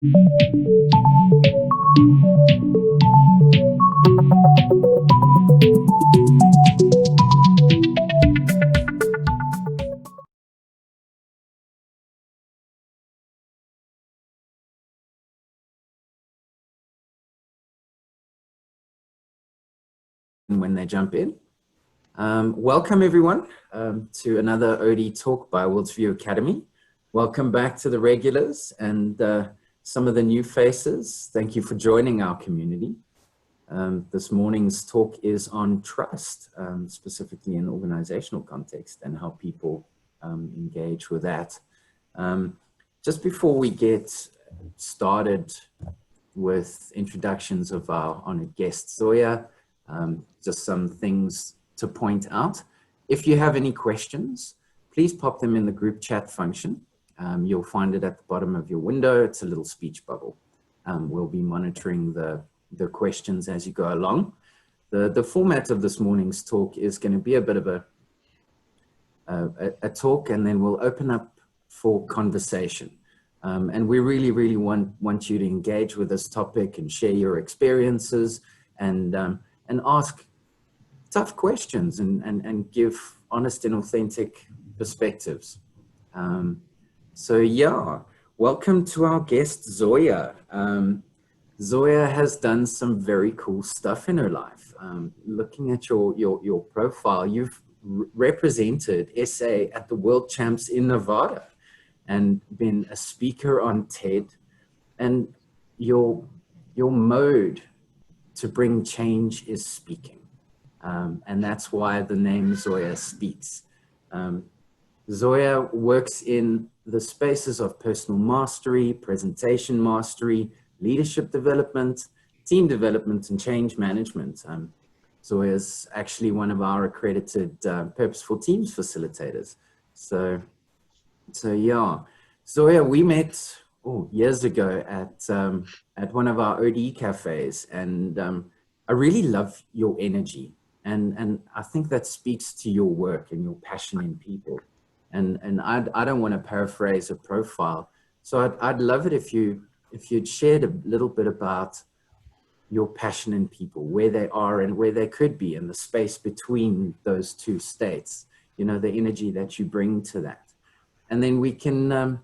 When they jump in. Welcome everyone to another OD talk by Worldview Academy. Welcome back to the regulars and some of the new faces. Thank you for joining our community. This morning's talk is on trust, specifically in organizational context and how people engage with that. Just before we get started with introductions of our honored guest, Zoya, just some things to point out. If you have any questions, please pop them in the group chat function. You'll find it at the bottom of your window. It's a little speech bubble. We'll be monitoring the questions as you go along. The format of this morning's talk is going to be a bit of a talk, and then we'll open up for conversation. And we really want you to engage with this topic and share your experiences and ask tough questions and give honest and authentic perspectives. So yeah, welcome to our guest, Zoya. Zoya has done some very cool stuff in her life. Looking at your profile, you've represented SA at the World Champs in Nevada and been a speaker on TED, and your mode to bring change is speaking. And that's why the name Zoya Speaks. Zoya works in the spaces of personal mastery, presentation mastery, leadership development, team development, and change management. Zoya is actually one of our accredited Purposeful Teams facilitators. So yeah, Zoya, we met years ago at one of our ODE cafes, and I really love your energy, and I think that speaks to your work and your passion in people. And I don't want to paraphrase a profile, so I'd love it if you'd shared a little bit about your passion in people, where they are and where they could be, and the space between those two states. You know, the energy that you bring to that, and then we can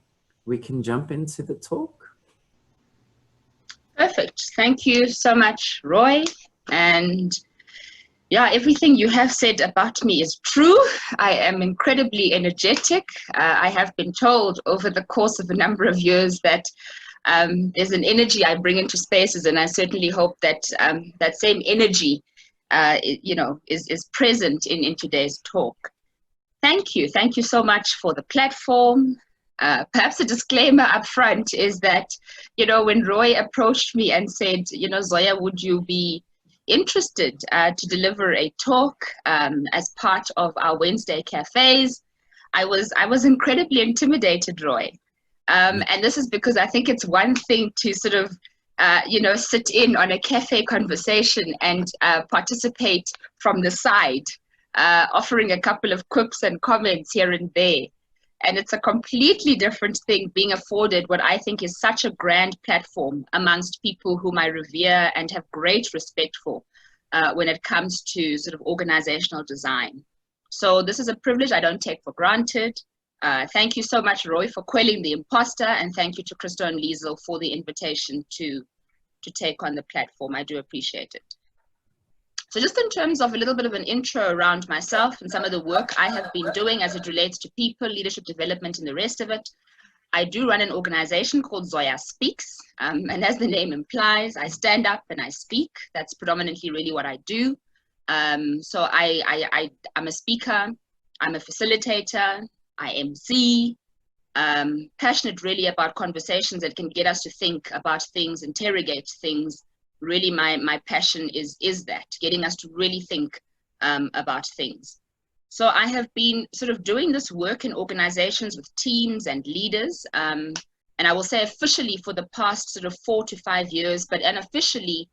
jump into the talk. Perfect. Thank you so much, Roy. And yeah, everything you have said about me is true. I am incredibly energetic. I have been told over the course of a number of years that there's an energy I bring into spaces, and I certainly hope that that same energy, is present in today's talk. Thank you. Thank you so much for the platform. Perhaps a disclaimer up front is that, when Roy approached me and said, Zoya, would you be interested to deliver a talk as part of our Wednesday cafes? I was incredibly intimidated, Roy. And this is because I think it's one thing to sort of, sit in on a cafe conversation and participate from the side, offering a couple of quips and comments here and there. And it's a completely different thing being afforded what I think is such a grand platform amongst people whom I revere and have great respect for when it comes to sort of organizational design. So this is a privilege I don't take for granted. Thank you so much, Roy, for quelling the imposter, and thank you to Christo and Liesel for the invitation to take on the platform. I do appreciate it. So just in terms of a little bit of an intro around myself and some of the work I have been doing as it relates to people, leadership development, and the rest of it, I do run an organization called Zoya Speaks. And as the name implies, I stand up and I speak. That's predominantly really what I do. So I'm a speaker, I'm a facilitator, I MC, passionate really about conversations that can get us to think about things, interrogate things. Really, my passion is that, getting us to really think about things. So I have been sort of doing this work in organizations with teams and leaders, and I will say officially for the past sort of 4 to 5 years, but unofficially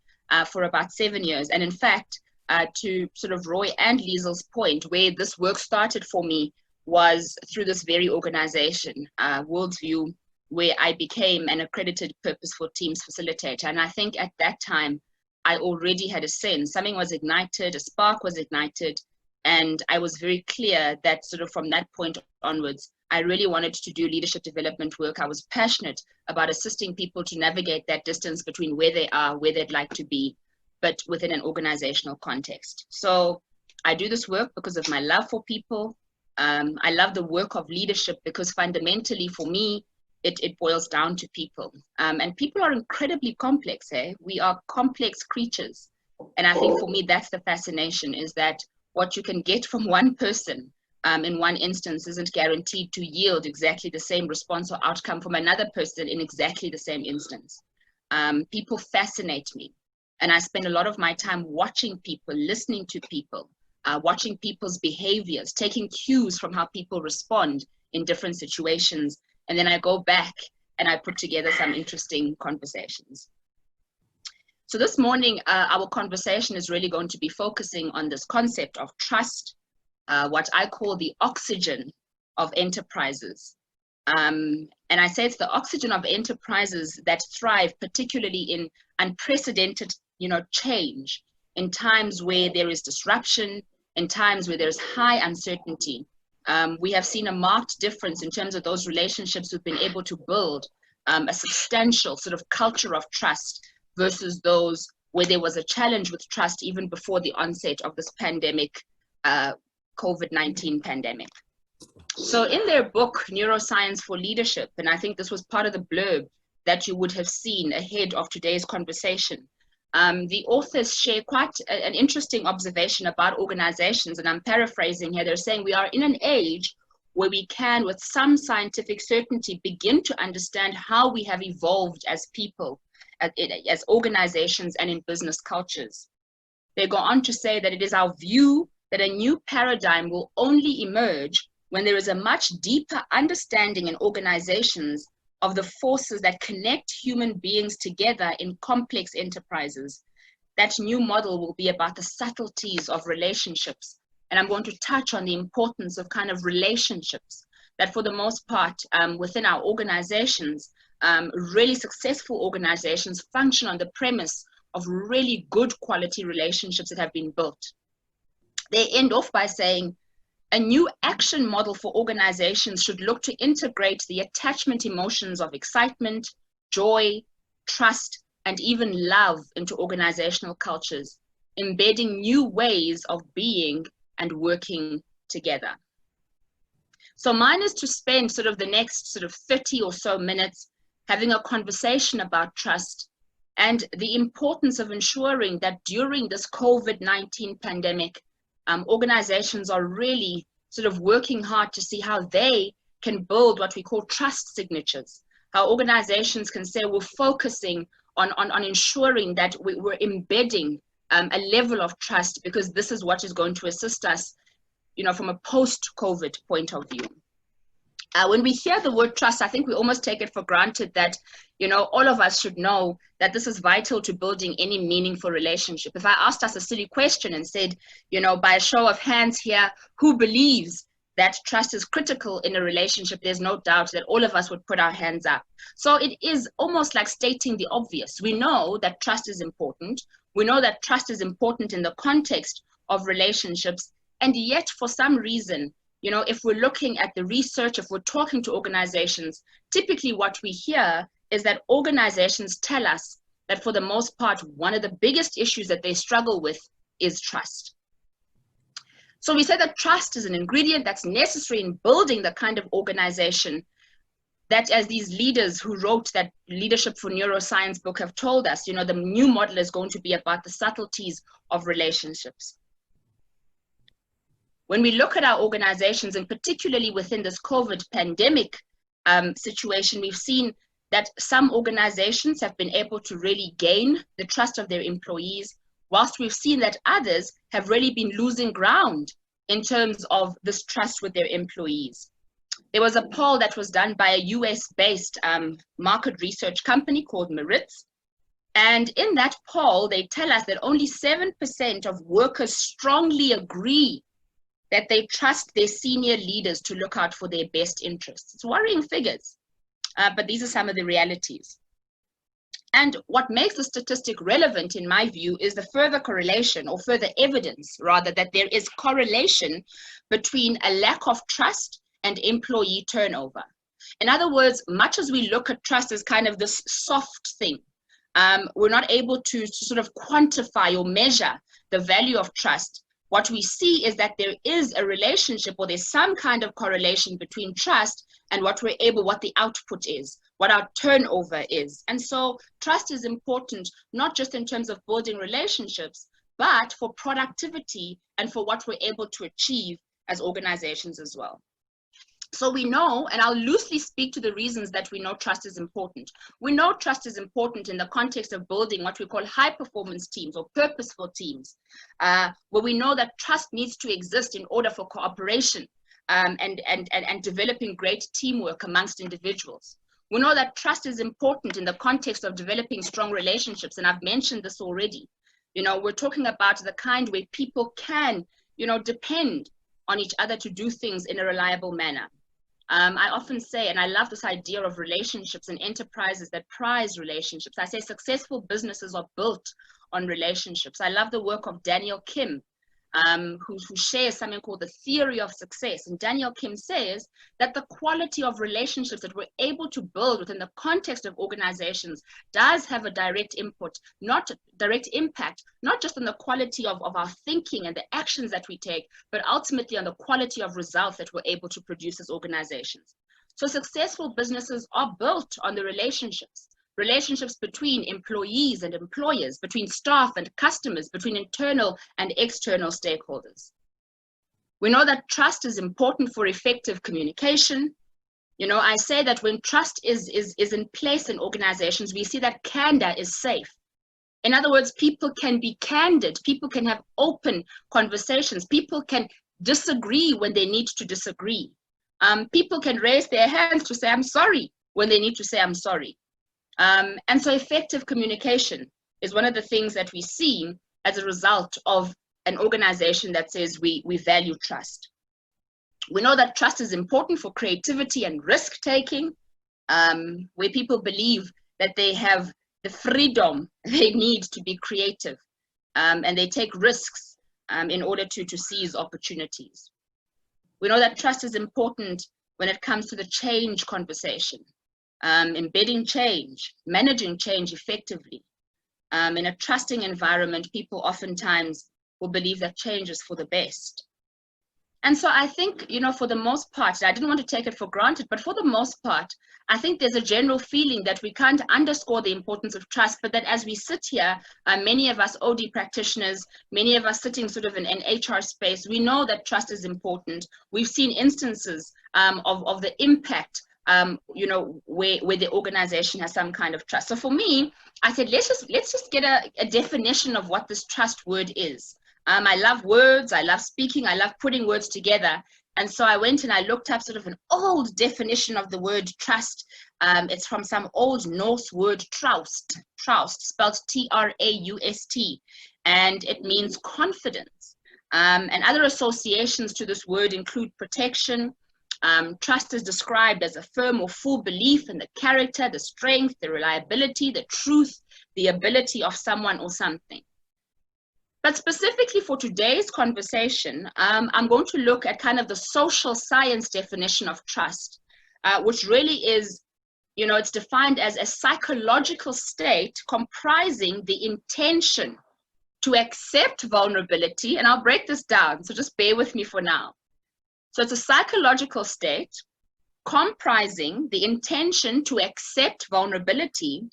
for about 7 years. And in fact, to sort of Roy and Liesel's point, where this work started for me was through this very organization, Worldview, where I became an accredited purposeful teams facilitator. And I think at that time, I already had a sense, something was ignited, a spark was ignited, and I was very clear that sort of from that point onwards, I really wanted to do leadership development work. I was passionate about assisting people to navigate that distance between where they are, where they'd like to be, but within an organizational context. So I do this work because of my love for people. I love the work of leadership because fundamentally for me, it boils down to people. And people are incredibly complex, eh? We are complex creatures. And I think for me, that's the fascination, is that what you can get from one person in one instance isn't guaranteed to yield exactly the same response or outcome from another person in exactly the same instance. People fascinate me. And I spend a lot of my time watching people, listening to people, watching people's behaviors, taking cues from how people respond in different situations. And then I go back and I put together some interesting conversations. So this morning, our conversation is really going to be focusing on this concept of trust, what I call the oxygen of enterprises. And I say it's the oxygen of enterprises that thrive, particularly in unprecedented, change, in times where there is disruption, in times where there's high uncertainty. We have seen a marked difference in terms of those relationships we've been able to build, a substantial sort of culture of trust versus those where there was a challenge with trust even before the onset of this pandemic, COVID-19 pandemic. So in their book, Neuroscience for Leadership, and I think this was part of the blurb that you would have seen ahead of today's conversation, the authors share quite an interesting observation about organizations, and I'm paraphrasing here. They're saying we are in an age where we can, with some scientific certainty, begin to understand how we have evolved as people, as organizations and in business cultures. They go on to say that it is our view that a new paradigm will only emerge when there is a much deeper understanding in organizations of the forces that connect human beings together in complex enterprises. That new model will be about the subtleties of relationships. And I'm going to touch on the importance of kind of relationships that for the most part within our organizations, really successful organizations function on the premise of really good quality relationships that have been built. They end off by saying, a new action model for organizations should look to integrate the attachment emotions of excitement, joy, trust, and even love into organizational cultures, embedding new ways of being and working together. So mine is to spend sort of the next sort of 30 or so minutes having a conversation about trust and the importance of ensuring that during this COVID-19 pandemic, organizations are really sort of working hard to see how they can build what we call trust signatures, how organizations can say we're focusing on ensuring that we're embedding a level of trust, because this is what is going to assist us, from a post-COVID point of view. When we hear the word trust, I think we almost take it for granted that, all of us should know that this is vital to building any meaningful relationship. If I asked us a silly question and said, by a show of hands here, who believes that trust is critical in a relationship, there's no doubt that all of us would put our hands up. So it is almost like stating the obvious. We know that trust is important. We know that trust is important in the context of relationships. And yet, for some reason, if we're looking at the research, if we're talking to organizations, typically what we hear is that organizations tell us that for the most part, one of the biggest issues that they struggle with is trust. So we say that trust is an ingredient that's necessary in building the kind of organization that, as these leaders who wrote that Leadership for Neuroscience book have told us, the new model is going to be about the subtleties of relationships. When we look at our organizations, and particularly within this COVID pandemic situation, we've seen that some organizations have been able to really gain the trust of their employees, whilst we've seen that others have really been losing ground in terms of this trust with their employees. There was a poll that was done by a US-based market research company called Meritz. And in that poll, they tell us that only 7% of workers strongly agree that they trust their senior leaders to look out for their best interests. It's worrying figures. but these are some of the realities. And what makes the statistic relevant, in my view, is the further correlation, or further evidence, rather, that there is correlation between a lack of trust and employee turnover. In other words, much as we look at trust as kind of this soft thing, we're not able to sort of quantify or measure the value of trust. What we see is that there is a relationship, or there's some kind of correlation between trust and what the output is, what our turnover is. And so trust is important, not just in terms of building relationships, but for productivity and for what we're able to achieve as organizations as well. So we know, and I'll loosely speak to the reasons that we know trust is important. We know trust is important in the context of building what we call high performance teams or purposeful teams, where we know that trust needs to exist in order for cooperation and developing great teamwork amongst individuals. We know that trust is important in the context of developing strong relationships, and I've mentioned this already. You know, we're talking about the kind where people can, you know, depend on each other to do things in a reliable manner. I often say, and I love this idea of relationships and enterprises that prize relationships. I say successful businesses are built on relationships. I love the work of Daniel Kim, who shares something called the theory of success. And Daniel Kim says that the quality of relationships that we're able to build within the context of organizations does have a direct impact, not just on the quality of our thinking and the actions that we take, but ultimately on the quality of results that we're able to produce as organizations. So successful businesses are built on the relationships between employees and employers, between staff and customers, between internal and external stakeholders. We know that trust is important for effective communication. You know, I say that when trust is in place in organizations, we see that candor is safe. In other words, people can be candid, people can have open conversations, people can disagree when they need to disagree. People can raise their hands to say, I'm sorry, when they need to say, I'm sorry. And so effective communication is one of the things that we see as a result of an organization that says we value trust. We know that trust is important for creativity and risk-taking, where people believe that they have the freedom they need to be creative, and they take risks in order to seize opportunities. We know that trust is important when it comes to the change conversation. Embedding change, managing change effectively. In a trusting environment, people oftentimes will believe that change is for the best. And so I think, you know, for the most part, I didn't want to take it for granted, but for the most part, I think there's a general feeling that we can't underscore the importance of trust, but that as we sit here, many of us OD practitioners, many of us sitting sort of in an HR space, we know that trust is important. We've seen instances of the impact you know, where the organization has some kind of trust. So for me, I said, let's just get a definition of what this trust word is. I love words, I love speaking, I love putting words together. And so I went and I looked up sort of an old definition of the word trust. It's from some old Norse word traust, spelled T-R-A-U-S-T, and it means confidence. And other associations to this word include protection. Trust is described as a firm or full belief in the character, the strength, the reliability, the truth, the ability of someone or something. But specifically for today's conversation, I'm going to look at kind of the social science definition of trust, which really is, you know, it's defined as a psychological state comprising the intention to accept vulnerability. And I'll break this down, so just bear with me for now. So it's a psychological state comprising the intention to accept vulnerability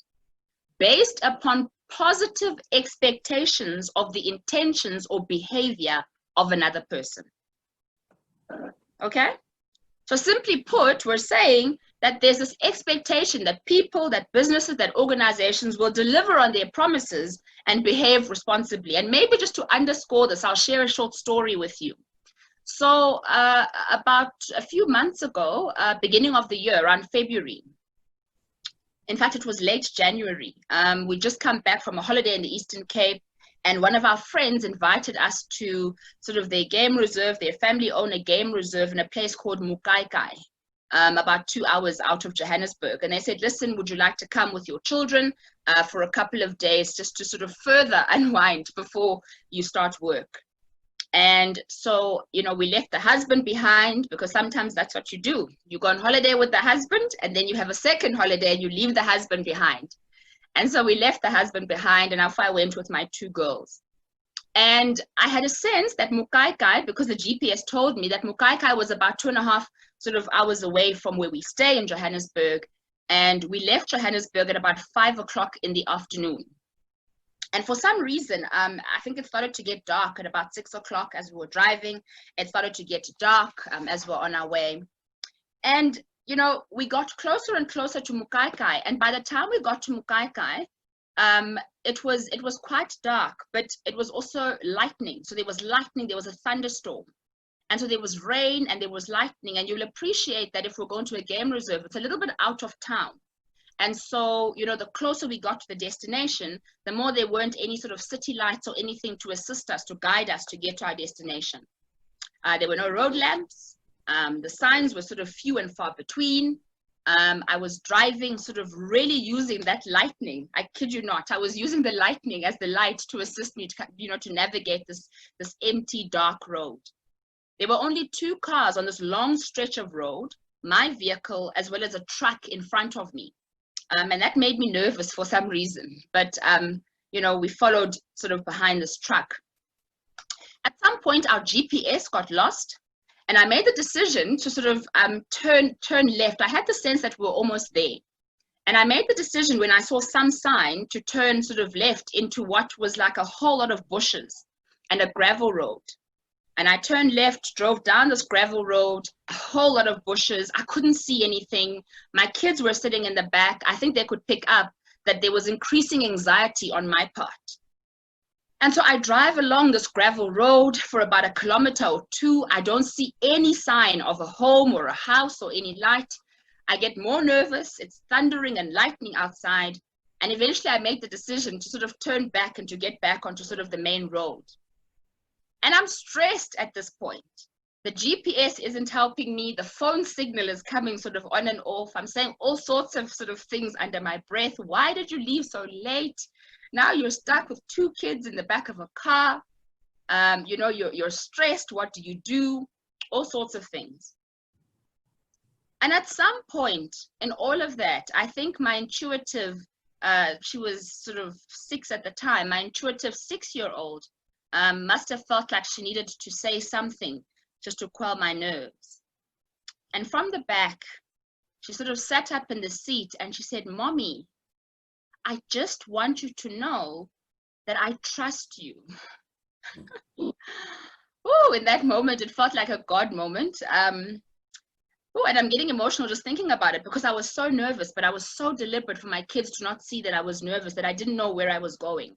based upon positive expectations of the intentions or behavior of another person. Okay? So simply put, we're saying that there's this expectation that people, that businesses, that organizations will deliver on their promises and behave responsibly. And maybe just to underscore this, I'll share a short story with you. So about a few months ago, beginning of the year, around February, in fact, it was late January, we just come back from a holiday in the Eastern Cape, and one of our friends invited us to sort of their game reserve, their family owned a game reserve in a place called Mukaikai. about 2 hours out of Johannesburg. And they said, listen, would you like to come with your children for a couple of days just to sort of further unwind before you start work? And so, you know, we left the husband behind, because sometimes that's what you do. You go on holiday with the husband, and then you have a second holiday and you leave the husband behind. And so we left the husband behind, and off I went with my 2 girls. And I had a sense that Mukaikai, because the GPS told me that Mukaikai was about 2.5 sort of hours away from where we stay in Johannesburg. And we left Johannesburg at about 5 o'clock in the afternoon. And for some reason, I think it started to get dark at about 6 o'clock as we were driving. It started to get dark as we were on our way. And, you know, we got closer and closer to Mukaikai. And by the time we got to Mukaikai, it was quite dark, but it was also lightning. So there was lightning, there was a thunderstorm. And so there was rain and there was lightning. And you'll appreciate that if we're going to a game reserve, it's a little bit out of town. And so, you know, the closer we got to the destination, the more there weren't any sort of city lights or anything to assist us, to guide us to get to our destination. There were no road lamps. The signs were sort of few and far between. I was driving sort of really using that lightning. I kid you not. I was using the lightning as the light to assist me to, you know, to navigate this empty, dark road. There were only 2 cars on this long stretch of road, my vehicle, as well as a truck in front of me. And that made me nervous for some reason. But, you know, we followed sort of behind this truck. At some point, our GPS got lost. And I made the decision to sort of turn left. I had the sense that we were almost there. And I made the decision when I saw some sign to turn sort of left into what was like a whole lot of bushes and a gravel road. And I turned left, drove down this gravel road, a whole lot of bushes. I couldn't see anything. My kids were sitting in the back. I think they could pick up that there was increasing anxiety on my part. And so I drive along this gravel road for about 1 kilometer or 2. I don't see any sign of a home or a house or any light. I get more nervous. It's thundering and lightning outside. And eventually I make the decision to sort of turn back and to get back onto sort of the main road. And I'm stressed at this point. The GPS isn't helping me. The phone signal is coming sort of on and off. I'm saying all sorts of sort of things under my breath. Why did you leave so late? Now you're stuck with 2 kids in the back of a car. You know, you're stressed. What do you do? All sorts of things. And at some point in all of that, I think my intuitive, she was sort of 6 at the time, my intuitive 6-year-old must have felt like she needed to say something just to quell my nerves. And from the back, she sort of sat up in the seat and she said, "Mommy, I just want you to know that I trust you." Oh, in that moment, it felt like a God moment. Oh, and I'm getting emotional just thinking about it, because I was so nervous, but I was so deliberate for my kids to not see that I was nervous, that I didn't know where I was going,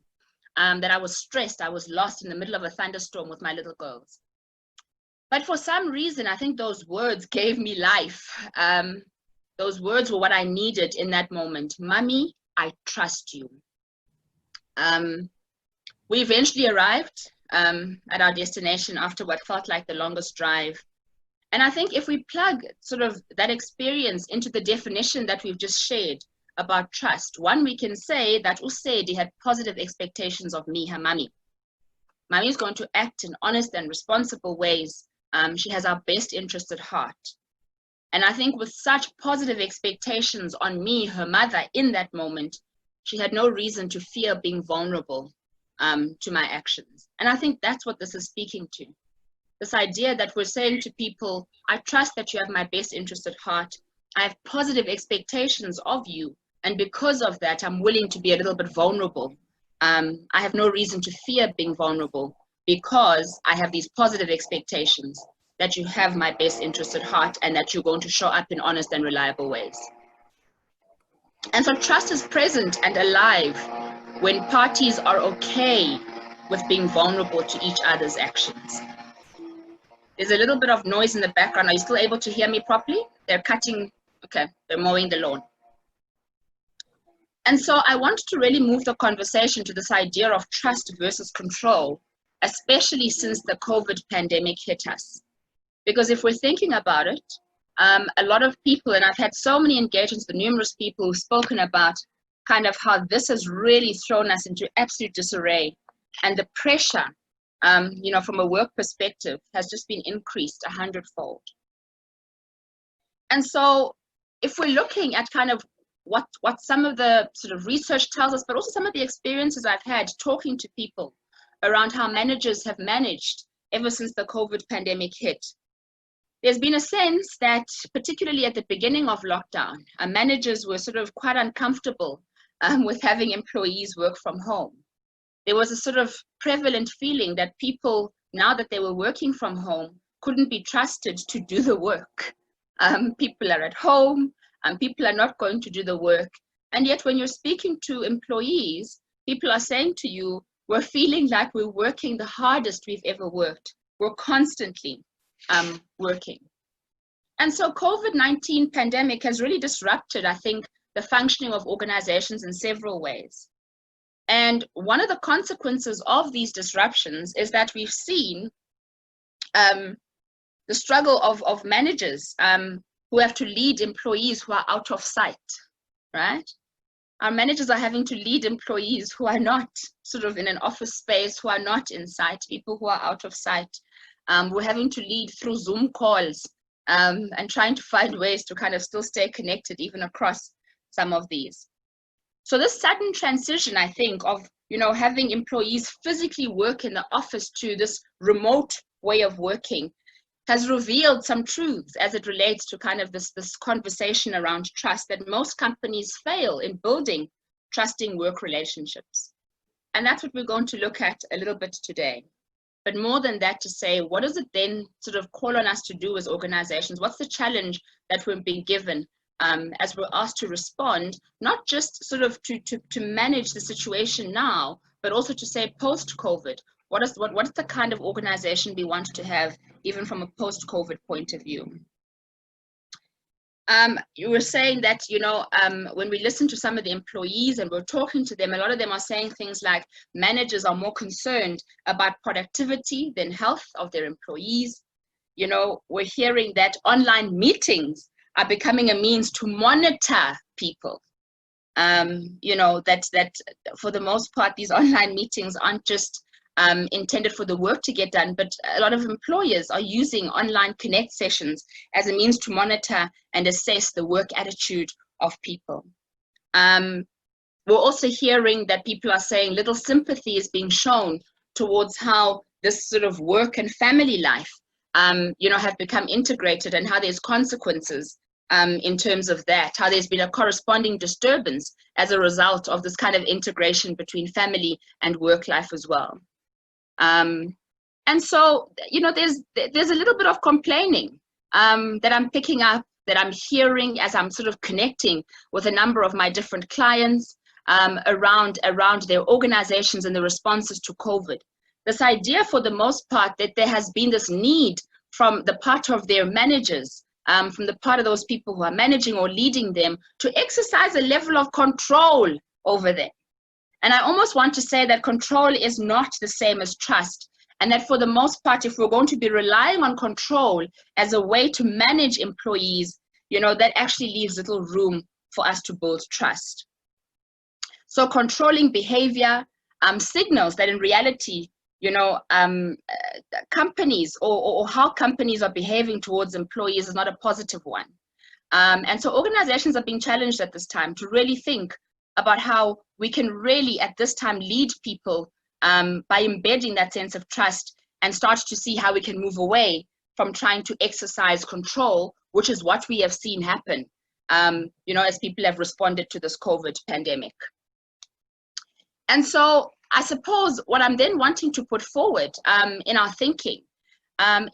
that I was stressed, I was lost in the middle of a thunderstorm with my little girls. But for some reason, I think those words gave me life. Those words were what I needed in that moment. "Mommy, I trust you." We eventually arrived at our destination after what felt like the longest drive. And I think if we plug sort of that experience into the definition that we've just shared about trust, one, we can say that Usedi had positive expectations of me, her mummy. Mummy is going to act in honest and responsible ways. She has our best interest at heart. And I think with such positive expectations on me, her mother, in that moment, she had no reason to fear being vulnerable to my actions. And I think that's what this is speaking to. This idea that we're saying to people, I trust that you have my best interest at heart. I have positive expectations of you. And because of that, I'm willing to be a little bit vulnerable. I have no reason to fear being vulnerable, because I have these positive expectations that you have my best interest at heart and that you're going to show up in honest and reliable ways. And so trust is present and alive when parties are okay with being vulnerable to each other's actions. There's a little bit of noise in the background. Are you still able to hear me properly? They're cutting, okay, they're mowing the lawn. And so I wanted to really move the conversation to this idea of trust versus control, especially since the COVID pandemic hit us. Because if we're thinking about it, a lot of people, and I've had so many engagements with numerous people who've spoken about kind of how this has really thrown us into absolute disarray, and the pressure, from a work perspective has just been increased 100-fold. And so if we're looking at kind of what some of the sort of research tells us, but also some of the experiences I've had talking to people around how managers have managed ever since the COVID pandemic hit, there's been a sense that, particularly at the beginning of lockdown, managers were sort of quite uncomfortable with having employees work from home. There was a sort of prevalent feeling that people, now that they were working from home, couldn't be trusted to do the work. People are at home, and people are not going to do the work. And yet when you're speaking to employees, people are saying to you, we're feeling like we're working the hardest we've ever worked. We're constantly working. And so COVID-19 pandemic has really disrupted, I think, the functioning of organizations in several ways. And one of the consequences of these disruptions is that we've seen the struggle of managers who have to lead employees who are out of sight, right? Our managers are having to lead employees who are not sort of in an office space, who are not in sight, people who are out of sight. We're having to lead through Zoom calls and trying to find ways to kind of still stay connected even across some of these. So this sudden transition, I think, of having employees physically work in the office to this remote way of working has revealed some truths as it relates to kind of this conversation around trust, that most companies fail in building trusting work relationships. And that's what we're going to look at a little bit today. But more than that, to say, what does it then sort of call on us to do as organizations? What's the challenge that we're being given as we're asked to respond, not just sort of to manage the situation now, but also to say post-COVID, what is the kind of organization we want to have, even from a post-COVID point of view? You were saying that, when we listen to some of the employees and we're talking to them, a lot of them are saying things like managers are more concerned about productivity than health of their employees. We're hearing that online meetings are becoming a means to monitor people. That for the most part, these online meetings aren't just intended for the work to get done, but a lot of employers are using online connect sessions as a means to monitor and assess the work attitude of people. We're also hearing that people are saying little sympathy is being shown towards how this sort of work and family life have become integrated, and how there's consequences in terms of that, how there's been a corresponding disturbance as a result of this kind of integration between family and work life as well. And so, there's a little bit of complaining that I'm picking up, that I'm hearing as I'm sort of connecting with a number of my different clients around their organizations and the responses to COVID. This idea, for the most part, that there has been this need from the part of their managers, from the part of those people who are managing or leading them, to exercise a level of control over them. And I almost want to say that control is not the same as trust. And that for the most part, if we're going to be relying on control as a way to manage employees, that actually leaves little room for us to build trust. So controlling behavior signals that in reality, companies or how companies are behaving towards employees is not a positive one. And so organizations are being challenged at this time to really think about how we can really at this time lead people by embedding that sense of trust, and start to see how we can move away from trying to exercise control, which is what we have seen happen, as people have responded to this COVID pandemic. And so I suppose what I'm then wanting to put forward in our thinking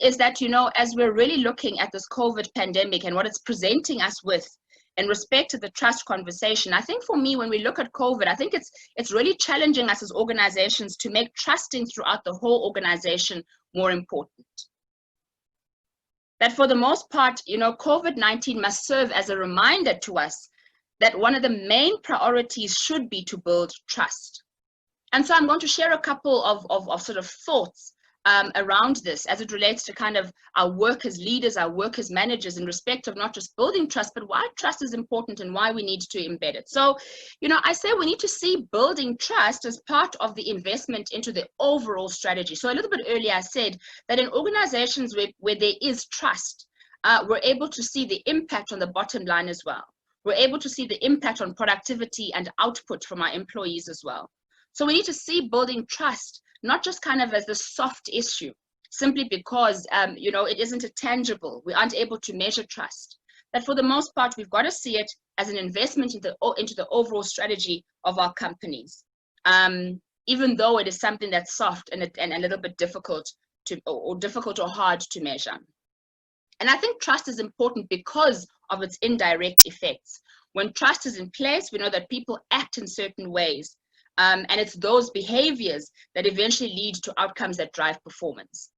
is that, as we're really looking at this COVID pandemic and what it's presenting us with in respect to the trust conversation, I think for me, when we look at COVID, I think it's really challenging us as organizations to make trusting throughout the whole organization more important. That for the most part, COVID-19 must serve as a reminder to us that one of the main priorities should be to build trust. And so I'm going to share a couple of sort of thoughts around this as it relates to kind of our work as leaders, our work as managers, in respect of not just building trust, but why trust is important and why we need to embed it. So, I say we need to see building trust as part of the investment into the overall strategy. So a little bit earlier, I said that in organizations where there is trust, we're able to see the impact on the bottom line as well. We're able to see the impact on productivity and output from our employees as well. So we need to see building trust not just kind of as a soft issue, simply because, it isn't a tangible, we aren't able to measure trust. That for the most part, we've got to see it as an investment into the overall strategy of our companies, even though it is something that's soft and a little bit difficult or hard to measure. And I think trust is important because of its indirect effects. When trust is in place, we know that people act in certain ways. And it's those behaviors that eventually lead to outcomes that drive performance.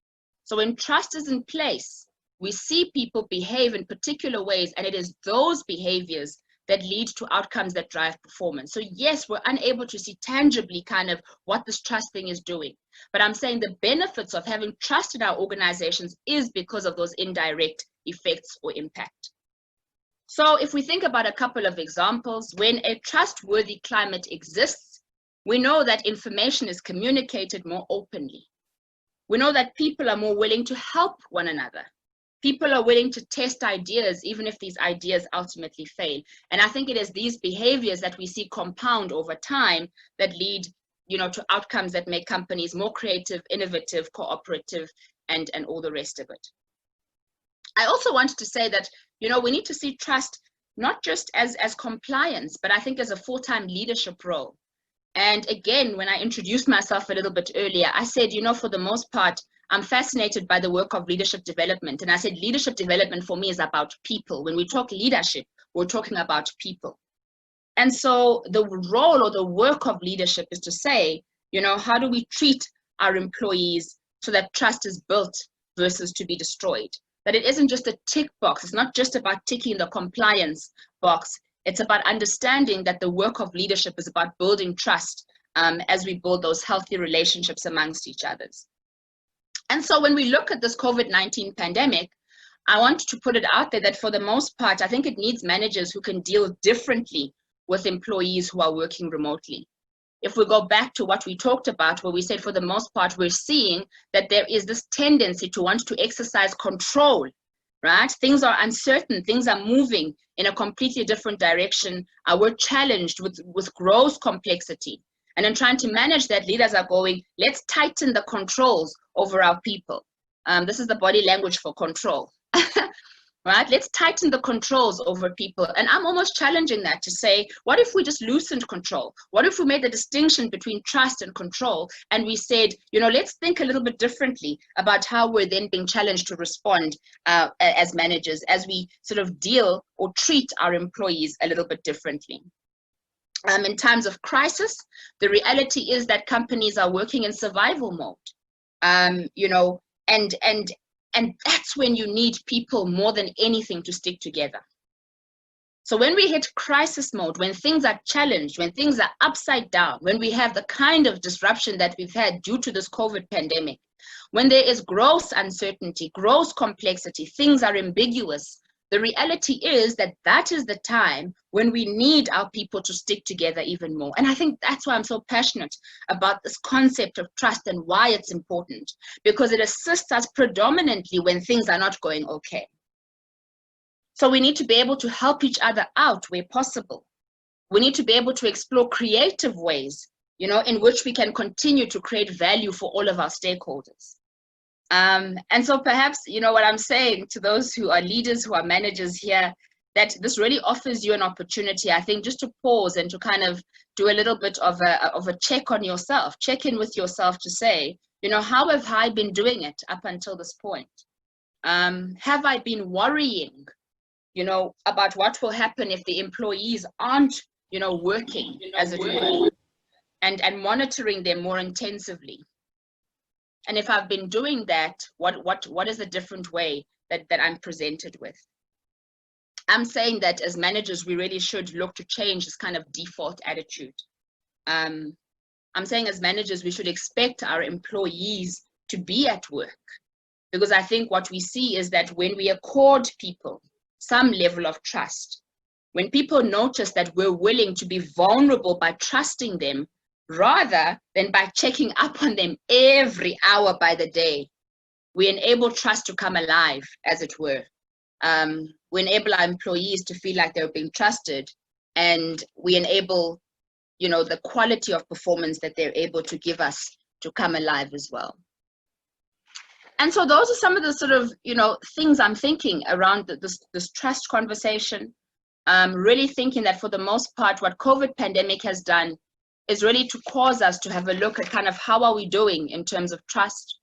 So when trust is in place, we see people behave in particular ways, and it is those behaviors that lead to outcomes that drive performance. So yes, we're unable to see tangibly kind of what this trust thing is doing. But I'm saying the benefits of having trust in our organizations is because of those indirect effects or impact. So if we think about a couple of examples, when a trustworthy climate exists, we know that information is communicated more openly. We know that people are more willing to help one another. People are willing to test ideas, even if these ideas ultimately fail. And I think it is these behaviors that we see compound over time that lead, to outcomes that make companies more creative, innovative, cooperative, and all the rest of it. I also wanted to say that, we need to see trust not just as compliance, but I think as a full-time leadership role. And again, when I introduced myself a little bit earlier, I said, for the most part, I'm fascinated by the work of leadership development. And I said, leadership development for me is about people. When we talk leadership, we're talking about people. And so the role or the work of leadership is to say, how do we treat our employees so that trust is built versus to be destroyed? That it isn't just a tick box. It's not just about ticking the compliance box. It's about understanding that the work of leadership is about building trust as we build those healthy relationships amongst each others. And so when we look at this COVID-19 pandemic, I want to put it out there that for the most part, I think it needs managers who can deal differently with employees who are working remotely. If we go back to what we talked about, where we said for the most part, we're seeing that there is this tendency to want to exercise control, right? Things are uncertain, things are moving in a completely different direction. We're challenged with gross complexity. And in trying to manage that, leaders are going, let's tighten the controls over our people. This is the body language for control, right? Let's tighten the controls over people. And I'm almost challenging that to say, what if we just loosened control? What if we made the distinction between trust and control? And we said, let's think a little bit differently about how we're then being challenged to respond as managers, as we sort of deal or treat our employees a little bit differently. In times of crisis, the reality is that companies are working in survival mode, and that's when you need people more than anything to stick together. So when we hit crisis mode, when things are challenged, when things are upside down, when we have the kind of disruption that we've had due to this COVID pandemic, when there is gross uncertainty, gross complexity, things are ambiguous, the reality is that that is the time when we need our people to stick together even more. And I think that's why I'm so passionate about this concept of trust and why it's important, because it assists us predominantly when things are not going okay. So we need to be able to help each other out where possible. We need to be able to explore creative ways, in which we can continue to create value for all of our stakeholders. And so perhaps, what I'm saying to those who are leaders, who are managers here, that this really offers you an opportunity, I think, just to pause and to kind of do a little bit of a check on yourself, check in with yourself to say, how have I been doing it up until this point? Have I been worrying, about what will happen if the employees aren't, working as it were, and monitoring them more intensively? And if I've been doing that, what is the different way that I'm presented with? I'm saying that as managers, we really should look to change this kind of default attitude. I'm saying as managers, we should expect our employees to be at work. Because I think what we see is that when we accord people some level of trust, when people notice that we're willing to be vulnerable by trusting them rather than by checking up on them every hour by the day, we enable trust to come alive, as it were. We enable our employees to feel like they're being trusted, and we enable, the quality of performance that they're able to give us to come alive as well. And so those are some of the sort of, things I'm thinking around this trust conversation. Really thinking that for the most part, what COVID pandemic has done is really to cause us to have a look at kind of how are we doing in terms of trust?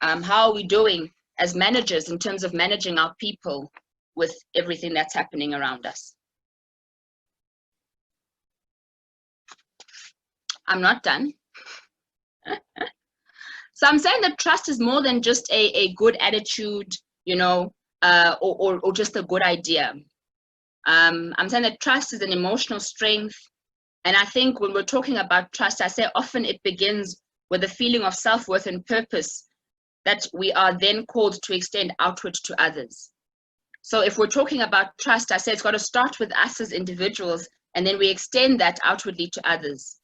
How are we doing as managers in terms of managing our people with everything that's happening around us? I'm not done. So I'm saying that trust is more than just a good attitude, or just a good idea. I'm saying that trust is an emotional strength. And I think when we're talking about trust, I say often it begins with a feeling of self-worth and purpose that we are then called to extend outward to others. So if we're talking about trust, I say it's got to start with us as individuals, and then we extend that outwardly to others.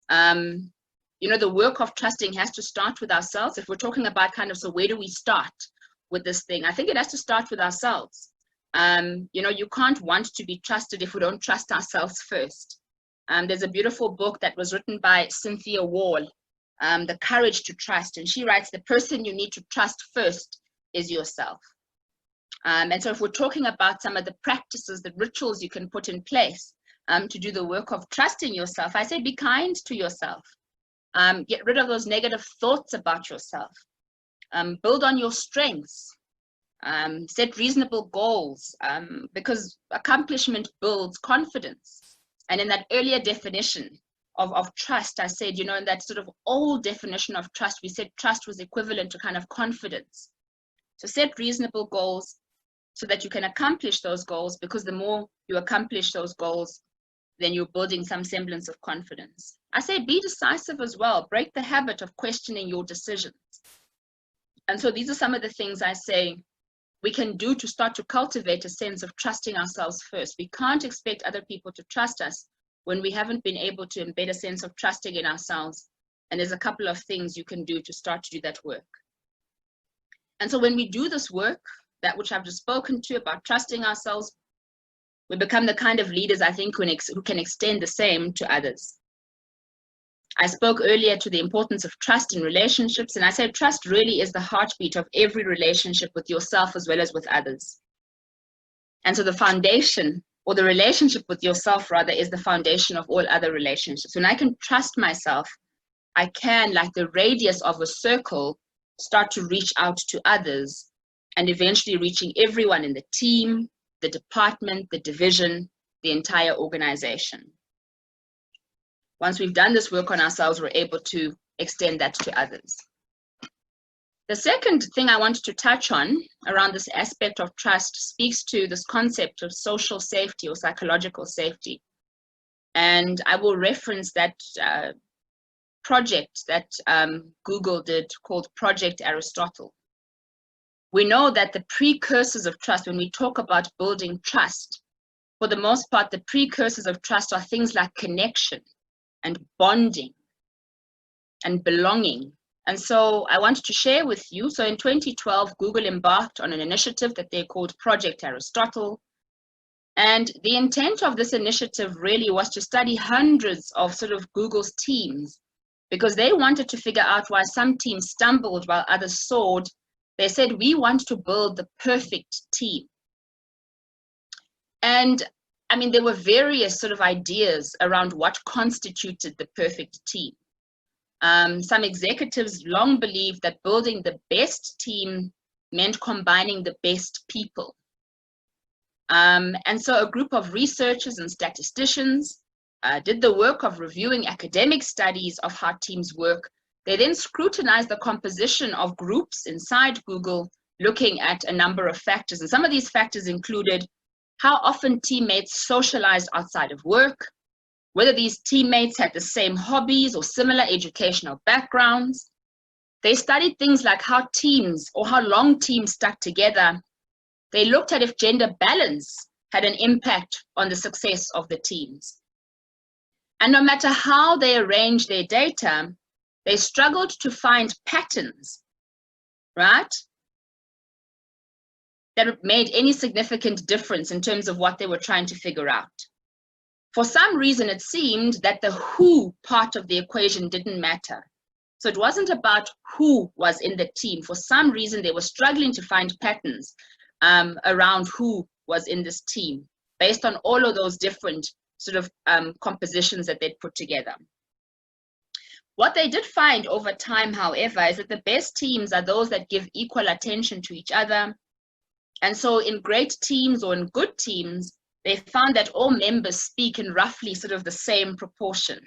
The work of trusting has to start with ourselves. If we're talking about so where do we start with this thing? I think it has to start with ourselves. You can't want to be trusted if we don't trust ourselves first. There's a beautiful book that was written by Cynthia Wall, The Courage to Trust. And she writes, the person you need to trust first is yourself. And so if we're talking about some of the practices, the rituals you can put in place to do the work of trusting yourself, I say be kind to yourself. Get rid of those negative thoughts about yourself. Build on your strengths. Set reasonable goals, because accomplishment builds confidence. And in that earlier definition of trust, I said, in that sort of old definition of trust, we said trust was equivalent to kind of confidence. So set reasonable goals so that you can accomplish those goals, because the more you accomplish those goals, then you're building some semblance of confidence. I say be decisive as well. Break the habit of questioning your decisions. And so these are some of the things I say we can do to start to cultivate a sense of trusting ourselves first. We can't expect other people to trust us when we haven't been able to embed a sense of trusting in ourselves. And there's a couple of things you can do to start to do that work. And so when we do this work, that which I've just spoken to about trusting ourselves, we become the kind of leaders, I think, who can extend the same to others. I spoke earlier to the importance of trust in relationships, and I said trust really is the heartbeat of every relationship with yourself as well as with others. And so the foundation, or the relationship with yourself rather, is the foundation of all other relationships. When I can trust myself, I can, like the radius of a circle, start to reach out to others, and eventually reaching everyone in the team, the department, the division, the entire organization. Once we've done this work on ourselves, we're able to extend that to others. The second thing I wanted to touch on around this aspect of trust speaks to this concept of social safety or psychological safety. And I will reference that project that Google did called Project Aristotle. We know that the precursors of trust, when we talk about building trust, for the most part, the precursors of trust are things like connection and bonding and belonging. And so I wanted to share with you, so in 2012, Google embarked on an initiative that they called Project Aristotle. And the intent of this initiative really was to study hundreds of sort of Google's teams, because they wanted to figure out why some teams stumbled while others soared. They said, we want to build the perfect team. And I mean, there were various sort of ideas around what constituted the perfect team. Some executives long believed that building the best team meant combining the best people. And so a group of researchers and statisticians did the work of reviewing academic studies of how teams work. They then scrutinized the composition of groups inside Google, looking at a number of factors. And some of these factors included how often teammates socialized outside of work, whether these teammates had the same hobbies or similar educational backgrounds. They studied things like how teams or how long teams stuck together. They looked at if gender balance had an impact on the success of the teams. And no matter how they arranged their data, they struggled to find patterns, right, that made any significant difference in terms of what they were trying to figure out. For some reason, it seemed that the who part of the equation didn't matter. So it wasn't about who was in the team. For some reason, they were struggling to find patterns around who was in this team based on all of those different sort of compositions that they'd put together. What they did find over time, however, is that the best teams are those that give equal attention to each other. And so in great teams or in good teams, they found that all members speak in roughly sort of the same proportion.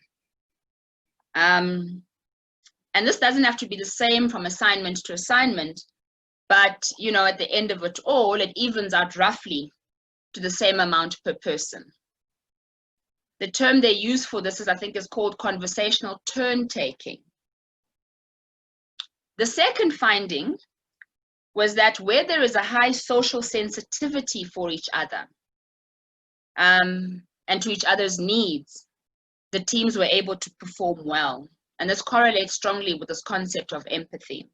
And this doesn't have to be the same from assignment to assignment, but you know, at the end of it all, it evens out roughly to the same amount per person. The term they use for this I think is called conversational turn-taking. The second finding was that where there is a high social sensitivity for each other and to each other's needs, the teams were able to perform well. And this correlates strongly with this concept of empathy.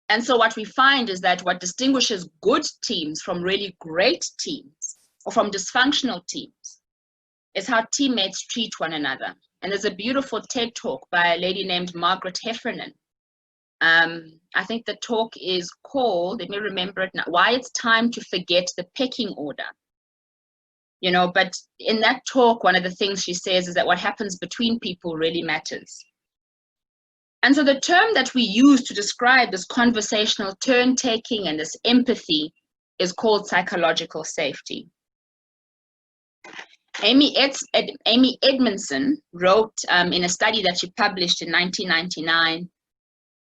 And so what we find is that what distinguishes good teams from really great teams or from dysfunctional teams is how teammates treat one another. And there's a beautiful TED talk by a lady named Margaret Heffernan. I think the talk is called, let me remember it now, Why It's Time to Forget the Pecking Order. You know, but in that talk, one of the things she says is that what happens between people really matters. And so the term that we use to describe this conversational turn-taking and this empathy is called psychological safety. Amy Edmondson wrote in a study that she published in 1999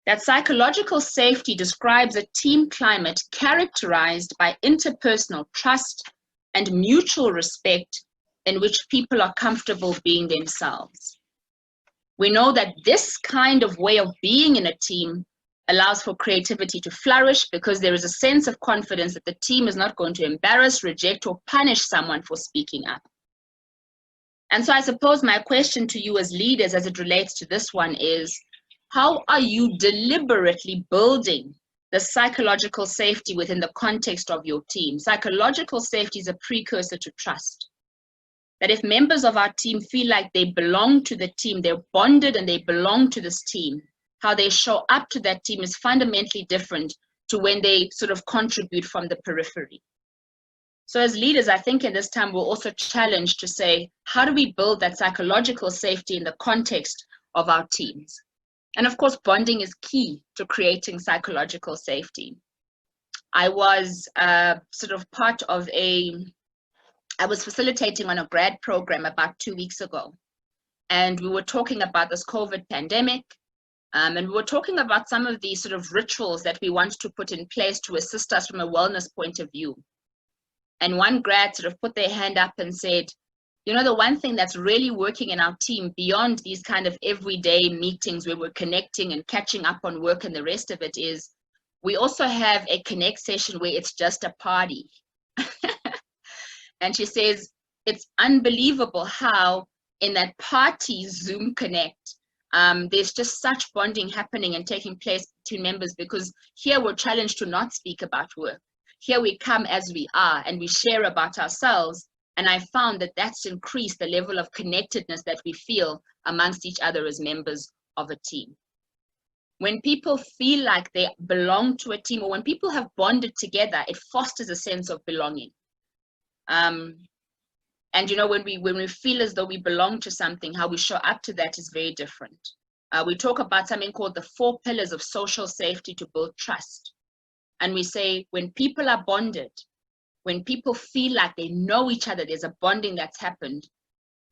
that psychological safety describes a team climate characterized by interpersonal trust and mutual respect in which people are comfortable being themselves. We know that this kind of way of being in a team allows for creativity to flourish because there is a sense of confidence that the team is not going to embarrass, reject, or punish someone for speaking up. And so I suppose my question to you as leaders as it relates to this one is, how are you deliberately building the psychological safety within the context of your team? Psychological safety is a precursor to trust. That if members of our team feel like they belong to the team, they're bonded and they belong to this team, how they show up to that team is fundamentally different to when they sort of contribute from the periphery. So as leaders, I think in this time, we're also challenged to say, how do we build that psychological safety in the context of our teams? And of course, bonding is key to creating psychological safety. I was sort of part of I was facilitating on a grad program about 2 weeks ago. And we were talking about this COVID pandemic. And we were talking about some of the sort of rituals that we want to put in place to assist us from a wellness point of view. And one grad sort of put their hand up and said, you know, the one thing that's really working in our team beyond these kind of everyday meetings where we're connecting and catching up on work and the rest of it is we also have a connect session where it's just a party. And she says, it's unbelievable how in that party Zoom Connect, there's just such bonding happening and taking place between members because here we're challenged to not speak about work. Here we come as we are and we share about ourselves. And I found that that's increased the level of connectedness that we feel amongst each other as members of a team. When people feel like they belong to a team or when people have bonded together, it fosters a sense of belonging. And you know, when we feel as though we belong to something, how we show up to that is very different. We talk about something called the 4 pillars of social safety to build trust. And we say when people are bonded, when people feel like they know each other, there's a bonding that's happened,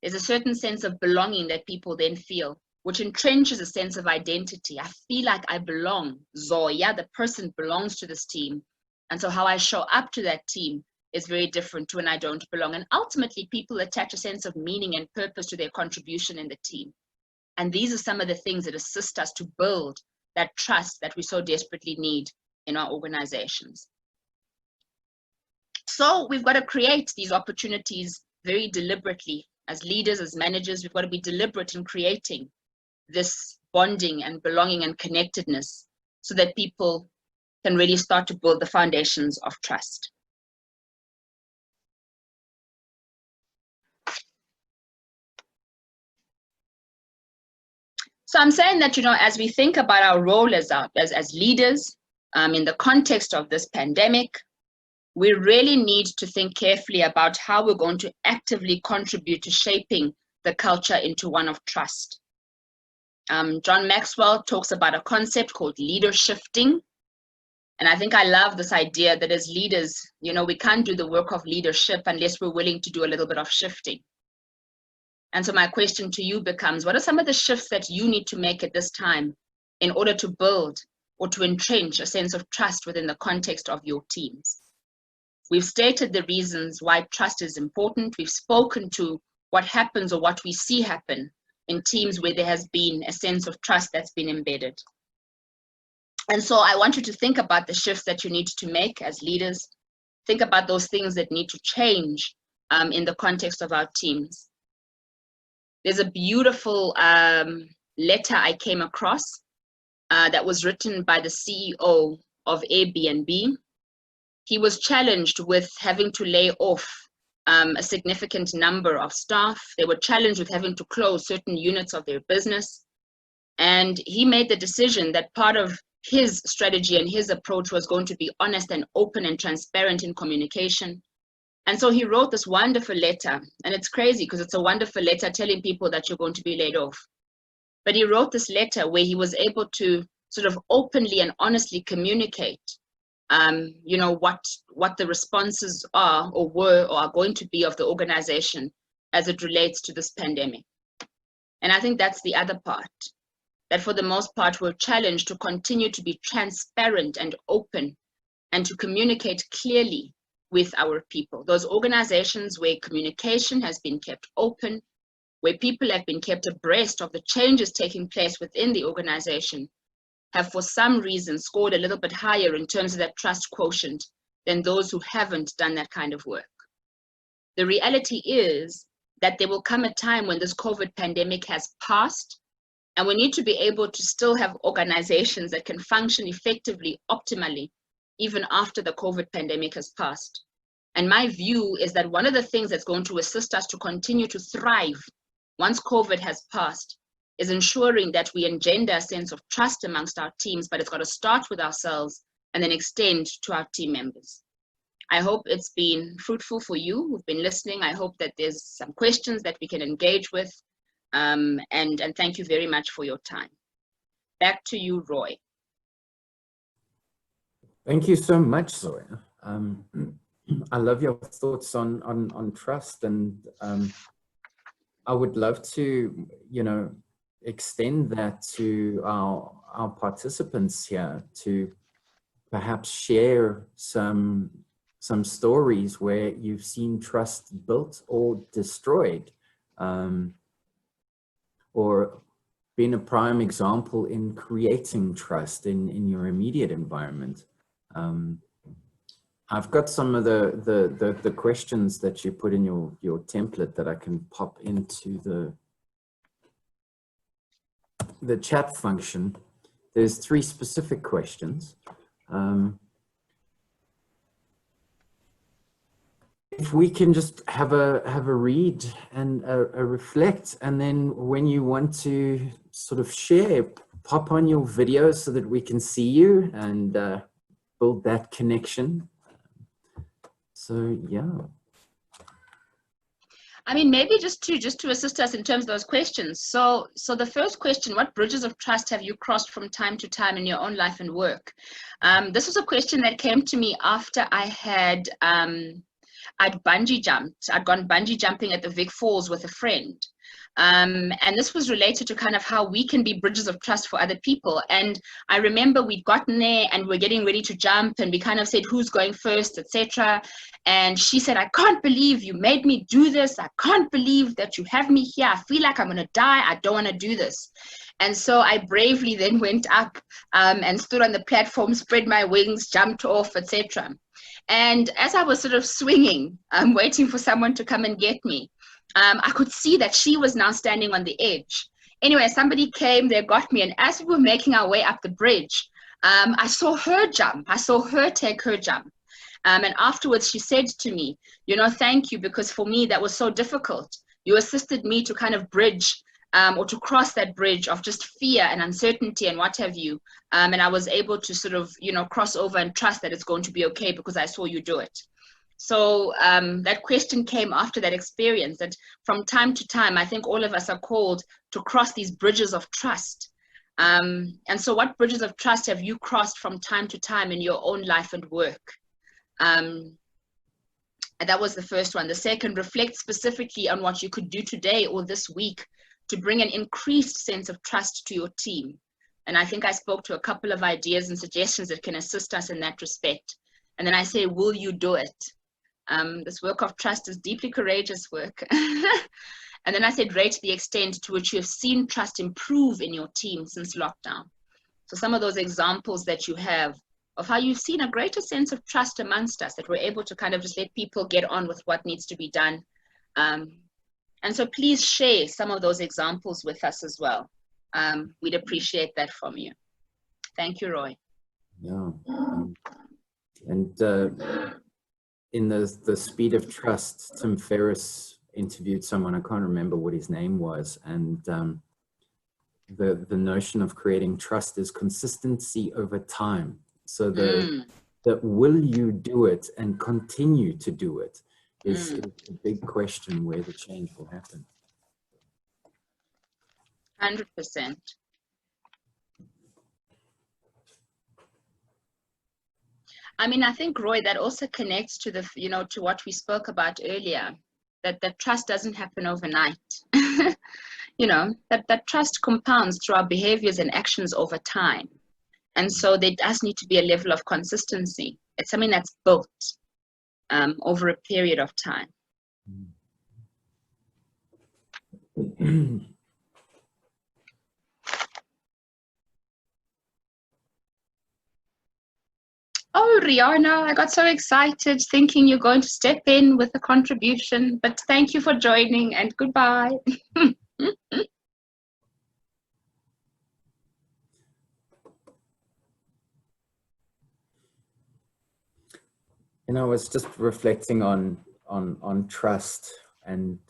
there's a certain sense of belonging that people then feel, which entrenches a sense of identity. I feel like I belong. Zoya, the person belongs to this team. And so how I show up to that team is very different to when I don't belong. And ultimately, people attach a sense of meaning and purpose to their contribution in the team. And these are some of the things that assist us to build that trust that we so desperately need in our organizations. So we've got to create these opportunities very deliberately. As leaders, as managers, we've got to be deliberate in creating this bonding and belonging and connectedness so that people can really start to build the foundations of trust. So I'm saying that, as we think about our role as leaders in the context of this pandemic, we really need to think carefully about how we're going to actively contribute to shaping the culture into one of trust. John Maxwell talks about a concept called leader shifting. And I think I love this idea that as leaders, we can't do the work of leadership unless we're willing to do a little bit of shifting. And so my question to you becomes, what are some of the shifts that you need to make at this time in order to build or to entrench a sense of trust within the context of your teams? We've stated the reasons why trust is important. We've spoken to what happens or what we see happen in teams where there has been a sense of trust that's been embedded. And so I want you to think about the shifts that you need to make as leaders. Think about those things that need to change in the context of our teams. There's a beautiful letter I came across that was written by the CEO of Airbnb. He was challenged with having to lay off a significant number of staff. They were challenged with having to close certain units of their business. And he made the decision that part of his strategy and his approach was going to be honest and open and transparent in communication. And so he wrote this wonderful letter, and it's crazy because it's a wonderful letter telling people that you're going to be laid off. But he wrote this letter where he was able to sort of openly and honestly communicate, what the responses are or were or are going to be of the organization as it relates to this pandemic. And I think that's the other part, that for the most part, we're challenged to continue to be transparent and open and to communicate clearly with our people. Those organizations where communication has been kept open, where people have been kept abreast of the changes taking place within the organization, have for some reason scored a little bit higher in terms of that trust quotient than those who haven't done that kind of work. The reality is that there will come a time when this COVID pandemic has passed, and we need to be able to still have organizations that can function effectively, optimally, even after the COVID pandemic has passed. And my view is that one of the things that's going to assist us to continue to thrive once COVID has passed is ensuring that we engender a sense of trust amongst our teams, but it's got to start with ourselves and then extend to our team members. I hope it's been fruitful for you who've been listening. I hope that there's some questions that we can engage with, and thank you very much for your time. Back to you, Roy. Thank you so much, Zoya. I love your thoughts on trust, and I would love to, extend that to our participants here to perhaps share some stories where you've seen trust built or destroyed, or been a prime example in creating trust in your immediate environment. I've got some of the questions that you put in your template that I can pop into the chat function. There's 3 specific questions. If we can just have a read and a reflect, and then when you want to sort of share, pop on your video so that we can see you and build that connection. So yeah. I mean, maybe just to assist us in terms of those questions. So the first question: what bridges of trust have you crossed from time to time in your own life and work? This was a question that came to me after I had I'd bungee jumped. I'd gone bungee jumping at the Vic Falls with a friend. And this was related to kind of how we can be bridges of trust for other people. And I remember we'd gotten there and we're getting ready to jump, and we kind of said, who's going first, etc. And she said, I can't believe you made me do this. I can't believe that you have me here. I feel like I'm going to die. I don't want to do this. And so I bravely then went up and stood on the platform, spread my wings, jumped off, etc. And as I was sort of swinging, waiting for someone to come and get me, I could see that she was now standing on the edge. Anyway, somebody came, they got me, and as we were making our way up the bridge, I saw her jump. I saw her take her jump. And afterwards, she said to me, you know, thank you, because for me, that was so difficult. You assisted me to kind of bridge or to cross that bridge of just fear and uncertainty and what have you. And I was able to sort of, you know, cross over and trust that it's going to be okay because I saw you do it. So that question came after that experience, that from time to time, I think all of us are called to cross these bridges of trust. And so what bridges of trust have you crossed from time to time in your own life and work? And that was the first one. The second, reflect specifically on what you could do today or this week to bring an increased sense of trust to your team. And I think I spoke to a couple of ideas and suggestions that can assist us in that respect. And then I say, will you do it? This work of trust is deeply courageous work. And then I said, rate the extent to which you have seen trust improve in your team since lockdown. So some of those examples that you have of how you've seen a greater sense of trust amongst us, that we're able to kind of just let people get on with what needs to be done. And so please share some of those examples with us as well. We'd appreciate that from you. Thank you, Roy. Yeah. In the Speed of Trust, Tim Ferriss interviewed someone, I can't remember what his name was, and the notion of creating trust is consistency over time. So the will you do it and continue to do it is a big question where the change will happen. 100%. I mean, I think, Roy, that also connects to the, you know, to what we spoke about earlier, that trust doesn't happen overnight. You know, that trust compounds through our behaviors and actions over time. And so there does need to be a level of consistency. It's something that's built over a period of time. Oh, Rihanna, I got so excited thinking you're going to step in with a contribution, but thank you for joining and goodbye. You know, I was just reflecting on trust and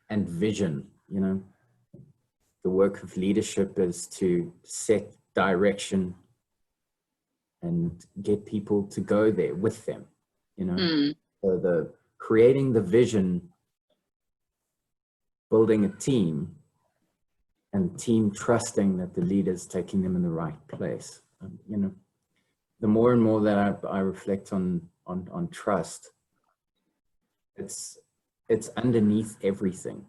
vision. You know, the work of leadership is to set direction and get people to go there with them. You know, so the creating the vision, building a team, and team trusting that the leader's taking them in the right place. You know, the more and more that I reflect on trust, it's underneath everything.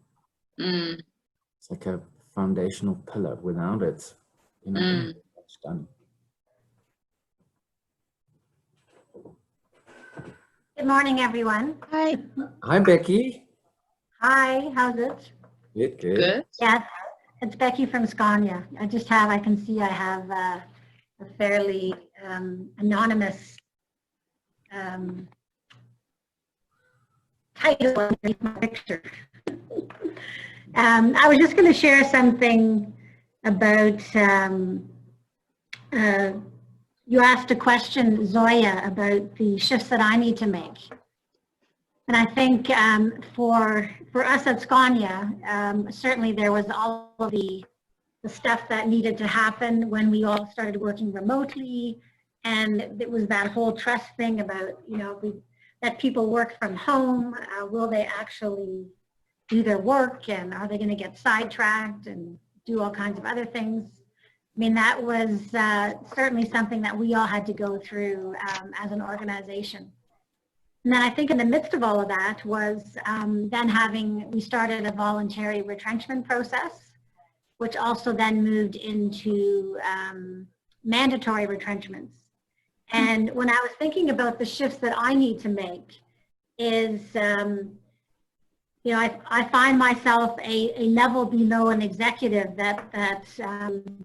It's like a foundational pillar. Without it, you know, it's done. Good morning, everyone. Hi. Hi, Becky. Hi, how's it? Good, good. Good. Yeah, it's Becky from Scania. I can see I have a fairly anonymous title underneath my picture. I was just going to share something about, you asked a question, Zoya, about the shifts that I need to make. And I think for us at Scania, certainly there was all of the stuff that needed to happen when we all started working remotely. And it was that whole trust thing about, you know, that people work from home. Will they actually do their work, and are they going to get sidetracked and do all kinds of other things? I mean, that was certainly something that we all had to go through as an organization. And then I think in the midst of all of that was we started a voluntary retrenchment process, which also then moved into mandatory retrenchments. And when I was thinking about the shifts that I need to make is, you know, I find myself a level below an executive that I'm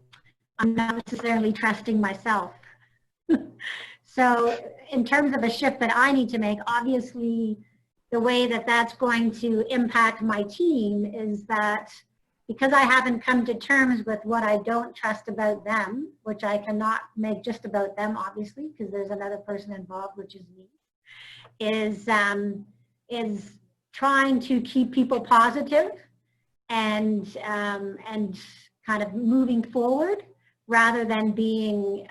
not necessarily trusting myself. So in terms of a shift that I need to make, obviously the way that that's going to impact my team is that because I haven't come to terms with what I don't trust about them, which I cannot make just about them, obviously, because there's another person involved, which is me, is trying to keep people positive and kind of moving forward rather than being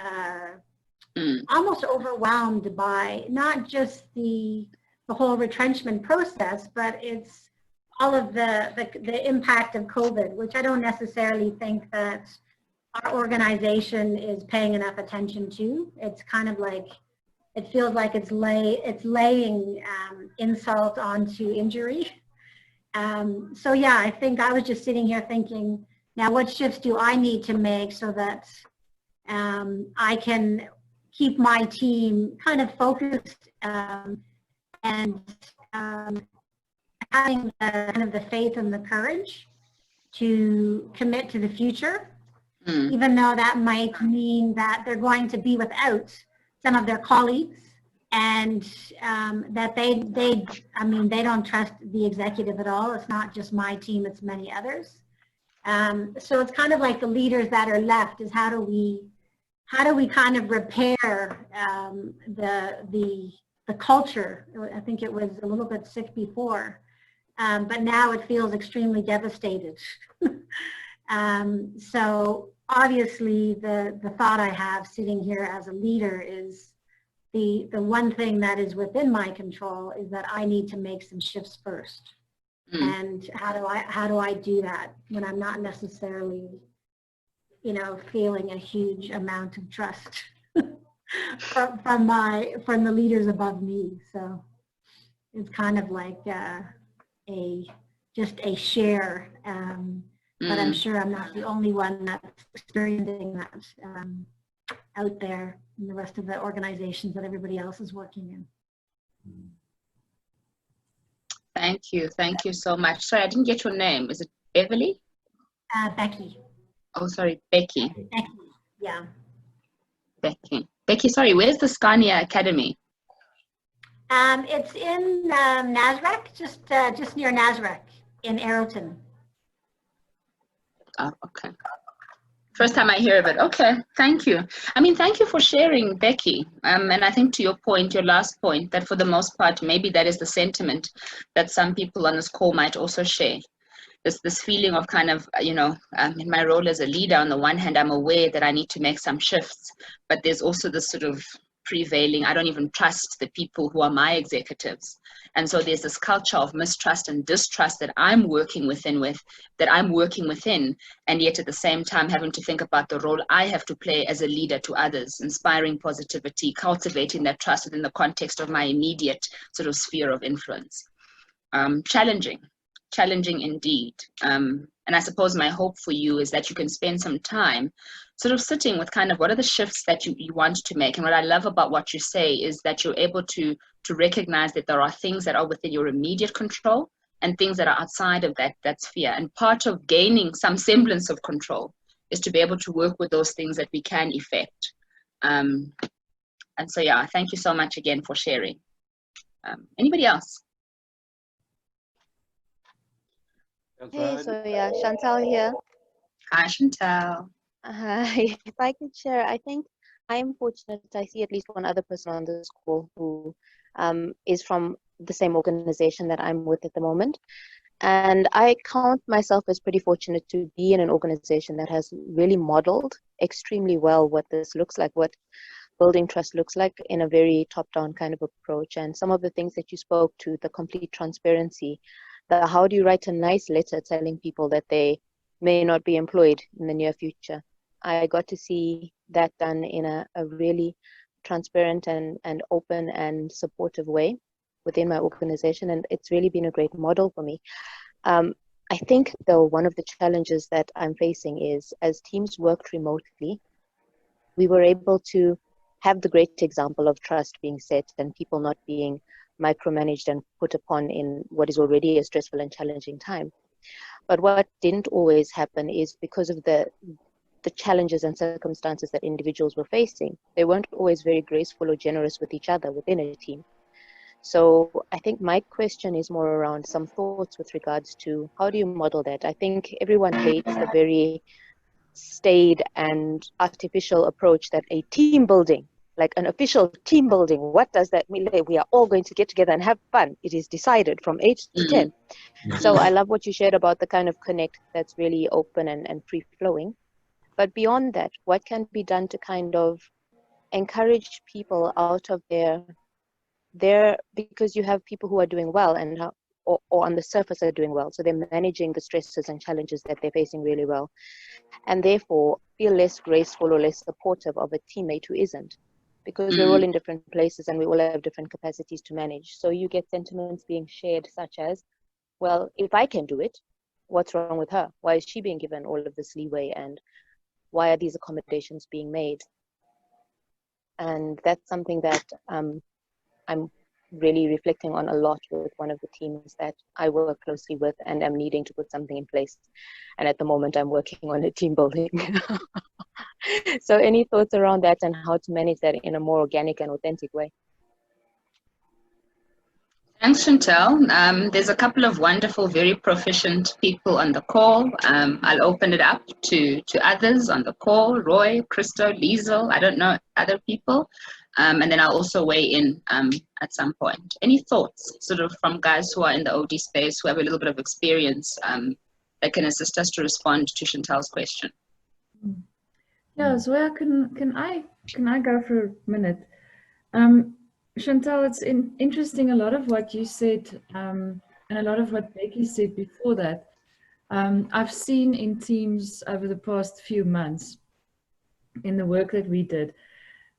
almost overwhelmed by not just the whole retrenchment process, but it's all of the impact of COVID, which I don't necessarily think that our organization is paying enough attention to. It's kind of like, it feels like it's laying insult onto injury. So yeah, I think I was just sitting here thinking, now what shifts do I need to make so that I can keep my team kind of focused and having the faith and the courage to commit to the future, even though that might mean that they're going to be without some of their colleagues and that they don't trust the executive at all. It's not just my team, it's many others. So it's kind of like the leaders that are left is how do we kind of repair the culture? I think it was a little bit sick before, but now it feels extremely devastated. So obviously the thought I have sitting here as a leader is the one thing that is within my control is that I need to make some shifts first. And how do I do that when I'm not necessarily, you know, feeling a huge amount of trust from the leaders above me. So it's kind of like just a share, but I'm sure I'm not the only one that's experiencing that out there in the rest of the organizations that everybody else is working in. Thank you so much. Sorry, I didn't get your name. Is it Beverly? Becky. Oh, sorry, Becky. Becky, yeah. Becky, sorry, where's the Scania Academy? It's in Nazareth, just near Nazareth in Arrowton. Oh, okay. First time I hear of it. Okay, thank you. I mean, thank you for sharing, Becky. And I think to your point, your last point, that for the most part, maybe that is the sentiment that some people on this call might also share. This feeling of kind of, you know, in my role as a leader, on the one hand, I'm aware that I need to make some shifts, but there's also this sort of prevailing, I don't even trust the people who are my executives. And so there's this culture of mistrust and distrust that I'm working within, and yet at the same time having to think about the role I have to play as a leader to others, inspiring positivity, cultivating that trust within the context of my immediate sort of sphere of influence. Challenging indeed. And I suppose my hope for you is that you can spend some time sort of sitting with kind of what are the shifts that you want to make. And what I love about what you say is that you're able to recognize that there are things that are within your immediate control and things that are outside of that sphere. And part of gaining some semblance of control is to be able to work with those things that we can effect. And so, yeah, thank you so much again for sharing. Anybody else? Hey, so yeah, Chantal here. Hi, Chantal. Hi. If I could share, I think I'm fortunate. I see at least one other person on this call who is from the same organization that I'm with at the moment. And I count myself as pretty fortunate to be in an organization that has really modeled extremely well what this looks like, what building trust looks like in a very top-down kind of approach. And some of the things that you spoke to, the complete transparency, how do you write a nice letter telling people that they may not be employed in the near future? I got to see that done in a really transparent and open and supportive way. within my organization, and it's really been a great model for me. I think, though, one of the challenges that I'm facing is, as teams worked remotely, we were able to have the great example of trust being set and people not being micromanaged and put upon in what is already a stressful and challenging time. But what didn't always happen is, because of the challenges and circumstances that individuals were facing, they weren't always very graceful or generous with each other within a team. So I think my question is more around some thoughts with regards to how do you model that? I think everyone hates the very staid and artificial approach that a team building, like an official team building, what does that mean? We are all going to get together and have fun. It is decided from 8 to 10. So I love what you shared about the kind of connect that's really open and free-flowing. But beyond that, what can be done to kind of encourage people out of their, because you have people who are doing well and or on the surface are doing well, so they're managing the stresses and challenges that they're facing really well, and therefore feel less graceful or less supportive of a teammate who isn't, because we're all in different places and we all have different capacities to manage. So you get sentiments being shared such as, well, if I can do it, what's wrong with her? Why is she being given all of this leeway, and why are these accommodations being made? And that's something that I'm really reflecting on a lot with one of the teams that I work closely with, and I'm needing to put something in place. And at the moment, I'm working on a team building. So any thoughts around that and how to manage that in a more organic and authentic way? Thanks, Chantel. There's a couple of wonderful, very proficient people on the call. I'll open it up to others on the call: Roy, Christo, Liesel, I don't know, other people. And then I'll also weigh in at some point. Any thoughts sort of from guys who are in the OD space, who have a little bit of experience that can assist us to respond to Chantel's question? Yeah, Zoya, can I go for a minute? Chantal, it's interesting, a lot of what you said and a lot of what Becky said before that, I've seen in teams over the past few months in the work that we did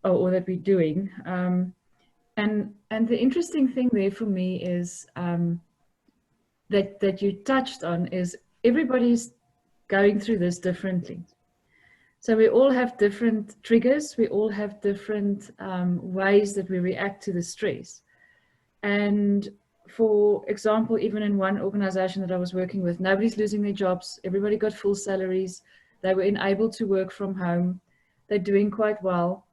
or that we're doing. And the interesting thing there for me is that you touched on is everybody's going through this differently. So we all have different triggers. We all have different ways that we react to the stress. And for example, even in one organization that I was working with, nobody's losing their jobs. Everybody got full salaries. They were enabled to work from home. They're doing quite well.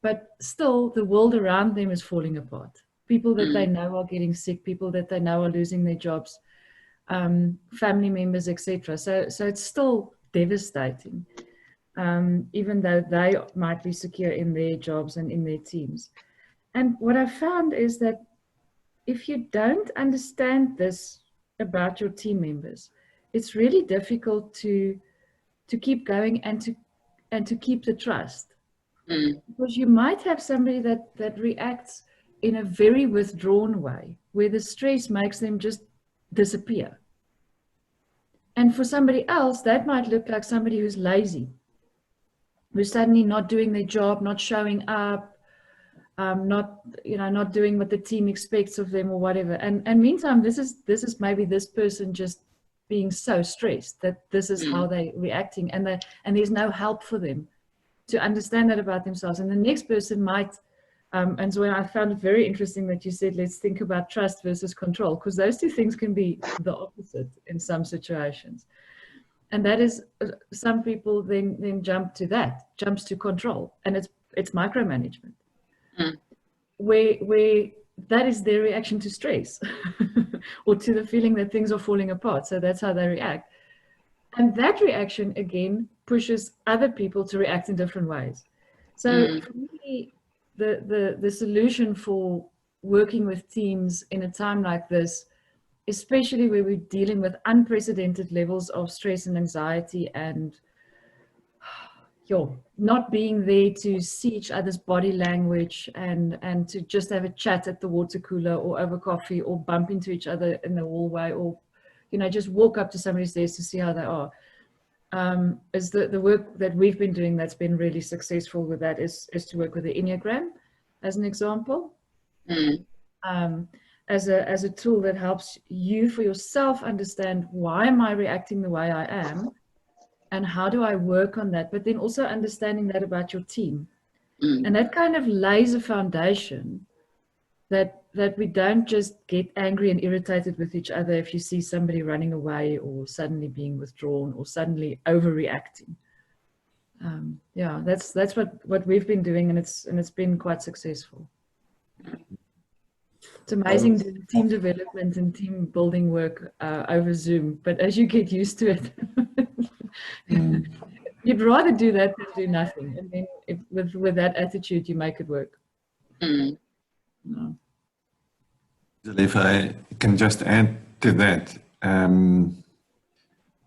But still, the world around them is falling apart. People that they know are getting sick, people that they know are losing their jobs, family members, etc. So it's still devastating. Even though they might be secure in their jobs and in their teams. And what I found is that if you don't understand this about your team members, it's really difficult to keep going and to keep the trust. Because you might have somebody that reacts in a very withdrawn way, where the stress makes them just disappear. And for somebody else, that might look like somebody who's lazy, who's suddenly not doing their job, not showing up, not doing what the team expects of them or whatever. And meantime, this is maybe this person just being so stressed that this is how they're reacting, and there's no help for them to understand that about themselves. And the next person might, and so I found it very interesting that you said, let's think about trust versus control, because those two things can be the opposite in some situations. And that is, some people then jumps to control, and it's micromanagement, where that is their reaction to stress or to the feeling that things are falling apart. So that's how they react. And that reaction, again, pushes other people to react in different ways. So for me, the solution for working with teams in a time like this, especially where we're dealing with unprecedented levels of stress and anxiety, and not being there to see each other's body language and to just have a chat at the water cooler or over coffee, or bump into each other in the hallway, or just walk up to somebody's desk to see how they are, is the work that we've been doing that's been really successful with that is to work with the Enneagram as an example. as a tool that helps you for yourself understand, why am I reacting the way I am, and how do I work on that, but then also understanding that about your team. And that kind of lays a foundation that we don't just get angry and irritated with each other if you see somebody running away or suddenly being withdrawn or suddenly overreacting. Yeah, that's what we've been doing, and it's been quite successful. It's amazing doing team development and team building work over Zoom, but as you get used to it, you'd rather do that than do nothing. And then with that attitude, you make it work. No. If I can just add to that, I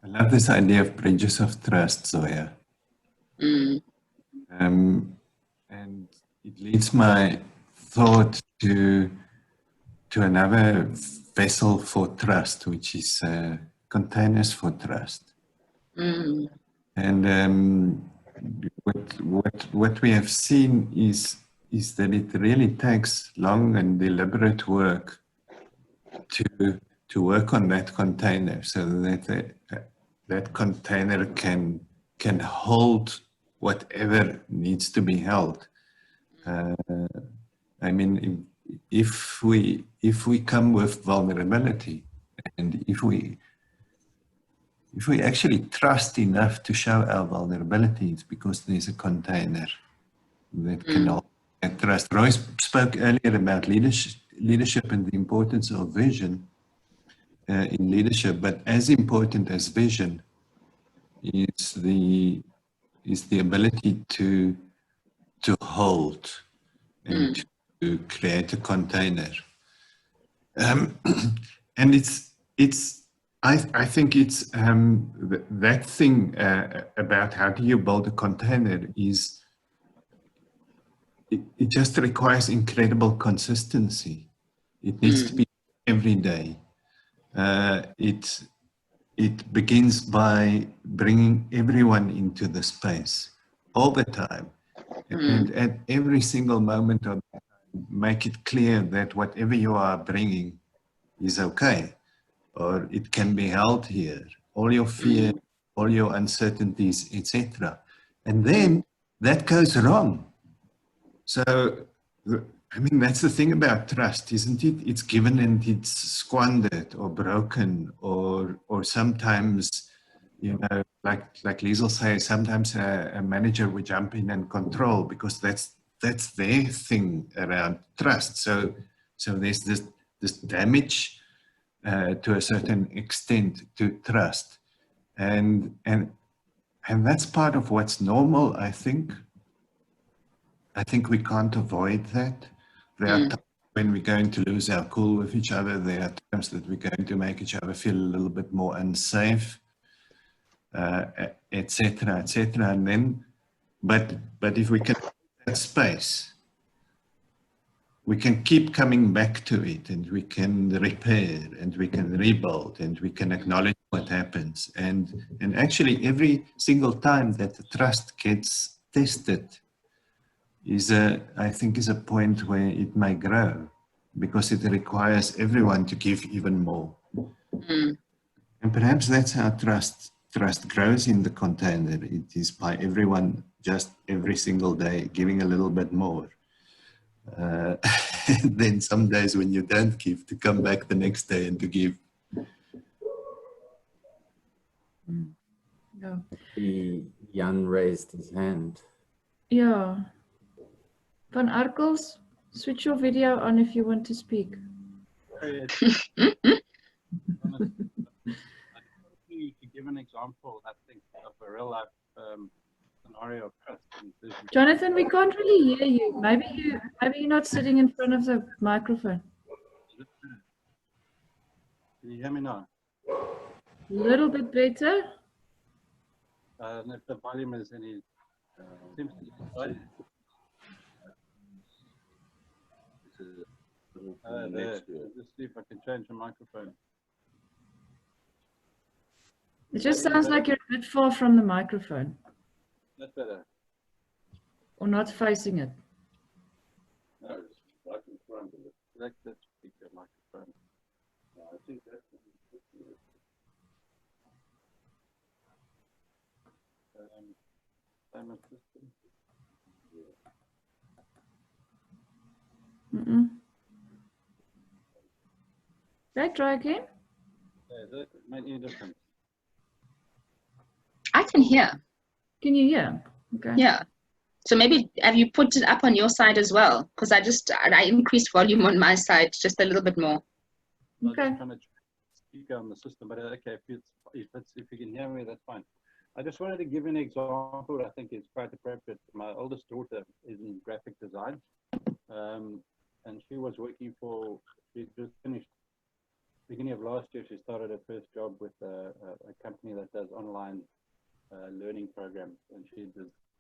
love this idea of bridges of trust, Zoya. And it leads my thought to another vessel for trust, which is containers for trust. And what we have seen is that it really takes long and deliberate work to work on that container, so that that container can hold whatever needs to be held. I mean, if we come with vulnerability, and if we actually trust enough to show our vulnerability, it's because there's a container that can hold that trust. Roy spoke earlier about leadership and the importance of vision in leadership, but as important as vision is the ability to hold and to create a container. And I think it's that thing about how do you build a container is it just requires incredible consistency. It needs to be every day. It begins by bringing everyone into the space all the time, and at every single moment of the time, make it clear that whatever you are bringing is okay, or it can be held here. All your fear, all your uncertainties, etc. And then that goes wrong. So, I mean, that's the thing about trust, isn't it? It's given and it's squandered or broken, or sometimes, you know, like Liesl says, sometimes a manager will jump in and control because that's their thing around trust. So there's this damage to a certain extent to trust, and that's part of what's normal. I think we can't avoid that. There are times when we're going to lose our cool with each other. There are times that we're going to make each other feel a little bit more unsafe, etc., etc. And then, but if we can hold that space, we can keep coming back to it, and we can repair, and we can rebuild, and we can acknowledge what happens. And actually, every single time that the trust gets tested I think is a point where it may grow, because it requires everyone to give even more. And perhaps that's how trust grows in the container. It is by everyone just every single day giving a little bit more. And then some days when you don't give, to come back the next day and to give. Yeah. Jan raised his hand. Yeah. Van Arkels, switch your video on if you want to speak. To give an example, I think, of a real life scenario of trust. Jonathan, we can't really hear you. Maybe you're not sitting in front of the microphone. Can you hear me now? A little bit better. And if the volume is any, seems to be right. Let's see if I can change the microphone. It just sounds like you're a bit far from the microphone. That's better. Or not facing it. No, it's right in front of it. Select the speaker microphone. I think that's time system. Right, try again. Does that make any difference? I can hear. Can you hear? Okay. Yeah. So maybe have you put it up on your side as well? Because I increased volume on my side just a little bit more. I'm Okay. just trying to speak on the system, but okay, if you can hear me, that's fine. I just wanted to give an example I think is quite appropriate. My oldest daughter is in graphic design, and she was working she just finished, beginning of last year, she started her first job with a company that does online learning programs, and she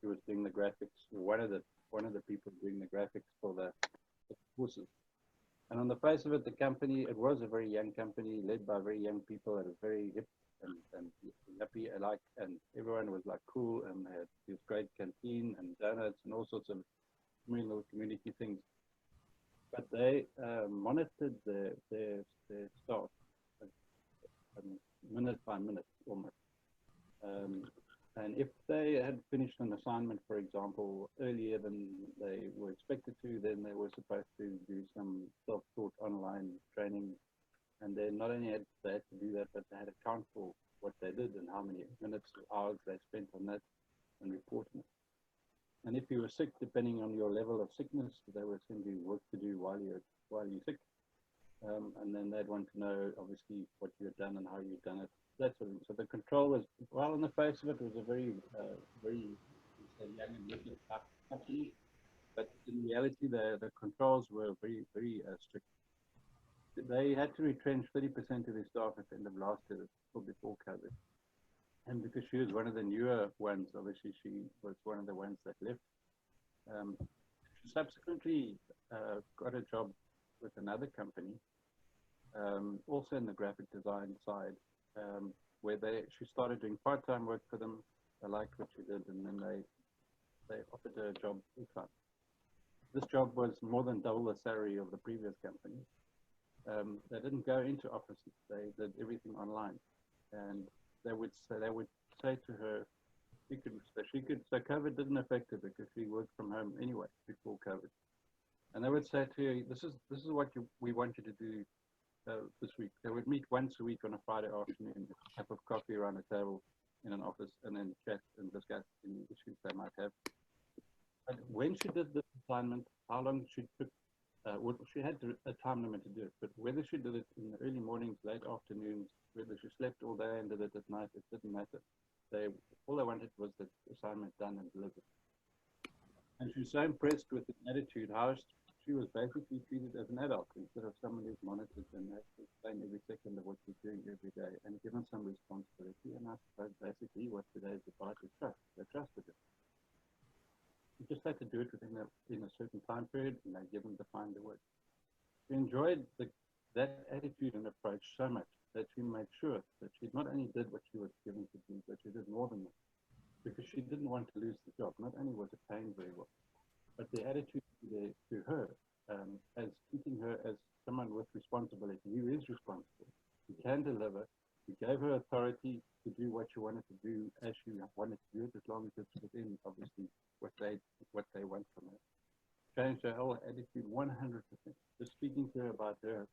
was doing the graphics, one of the people doing the graphics for the courses. And on the face of it, the company, it was a very young company led by very young people. It was very hip and happy alike, and everyone was like cool, and they had this great canteen and donuts and all sorts of little community things. But they monitored their staff minute by minute almost. And if they had finished an assignment, for example, earlier than they were expected to, then they were supposed to do some self-taught online training. And then not only had they had to do that, but they had to count for what they did and how many minutes or hours they spent on that and reporting it. And if you were sick, depending on your level of sickness, they would send you work to do while you're sick. And then they'd want to know, obviously, what you had done and how you'd done it. That sort of thing. So the control was, well, on the face of it, was a very young and wicked company. But in reality, the controls were very, very strict. They had to retrench 30% of their staff at the end of last year, before COVID. And because she was one of the newer ones, obviously she was one of the ones that left. She subsequently got a job with another company, also in the graphic design side, where she started doing part-time work for them. They liked what she did, and then they offered her a job full-time. This job was more than double the salary of the previous company. They didn't go into offices; they did everything online, and they would say to her, so COVID didn't affect her because she worked from home anyway before COVID. And they would say to her, this is what we want you to do this week. They would meet once a week on a Friday afternoon, a cup of coffee around a table in an office, and then chat and discuss any issues they might have. But when she did this assignment, how long she took, she had a time limit to do it, but whether she did it in the early mornings, late afternoons, whether she slept all day and did it at night, it didn't matter. All they wanted was the assignment done and delivered. And she was so impressed with the attitude, how she was basically treated as an adult instead of someone who's monitored and has to explain every second of what she's doing every day and given some responsibility. And I suppose basically what today is about is trust. They trusted her. You just had to do it within a certain time period, and they give them to find the work. She enjoyed that attitude and approach so much that she made sure that she not only did what she was given to do, but she did more than that, because she didn't want to lose the job. Not only was it paying very well, but the attitude to her, as treating her as someone with responsibility, who is responsible, who can deliver. He gave her authority to do what she wanted to do as she wanted to do it, as long as it's within, obviously, what they want from her. Changed her whole attitude 100%. Just speaking to her about her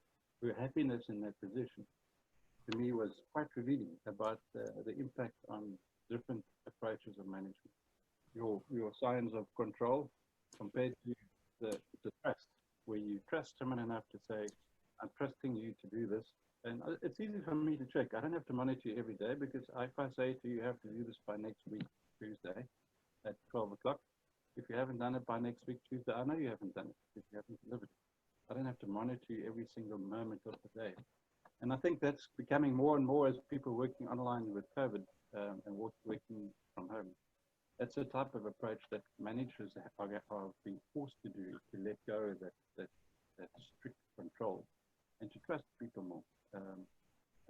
happiness in that position, to me, was quite revealing about the impact on different approaches of management. Your signs of control compared to the trust, where you trust someone enough to say, I'm trusting you to do this. And it's easy for me to check. I don't have to monitor you every day, because if I say to you, you have to do this by next week, Tuesday, at 12 o'clock. If you haven't done it by next week, Tuesday, I know you haven't done it because you haven't delivered it. I don't have to monitor you every single moment of the day. And I think that's becoming more and more as people working online with COVID and working from home. That's the type of approach that managers are being forced to do, to let go of that strict control and to trust people more.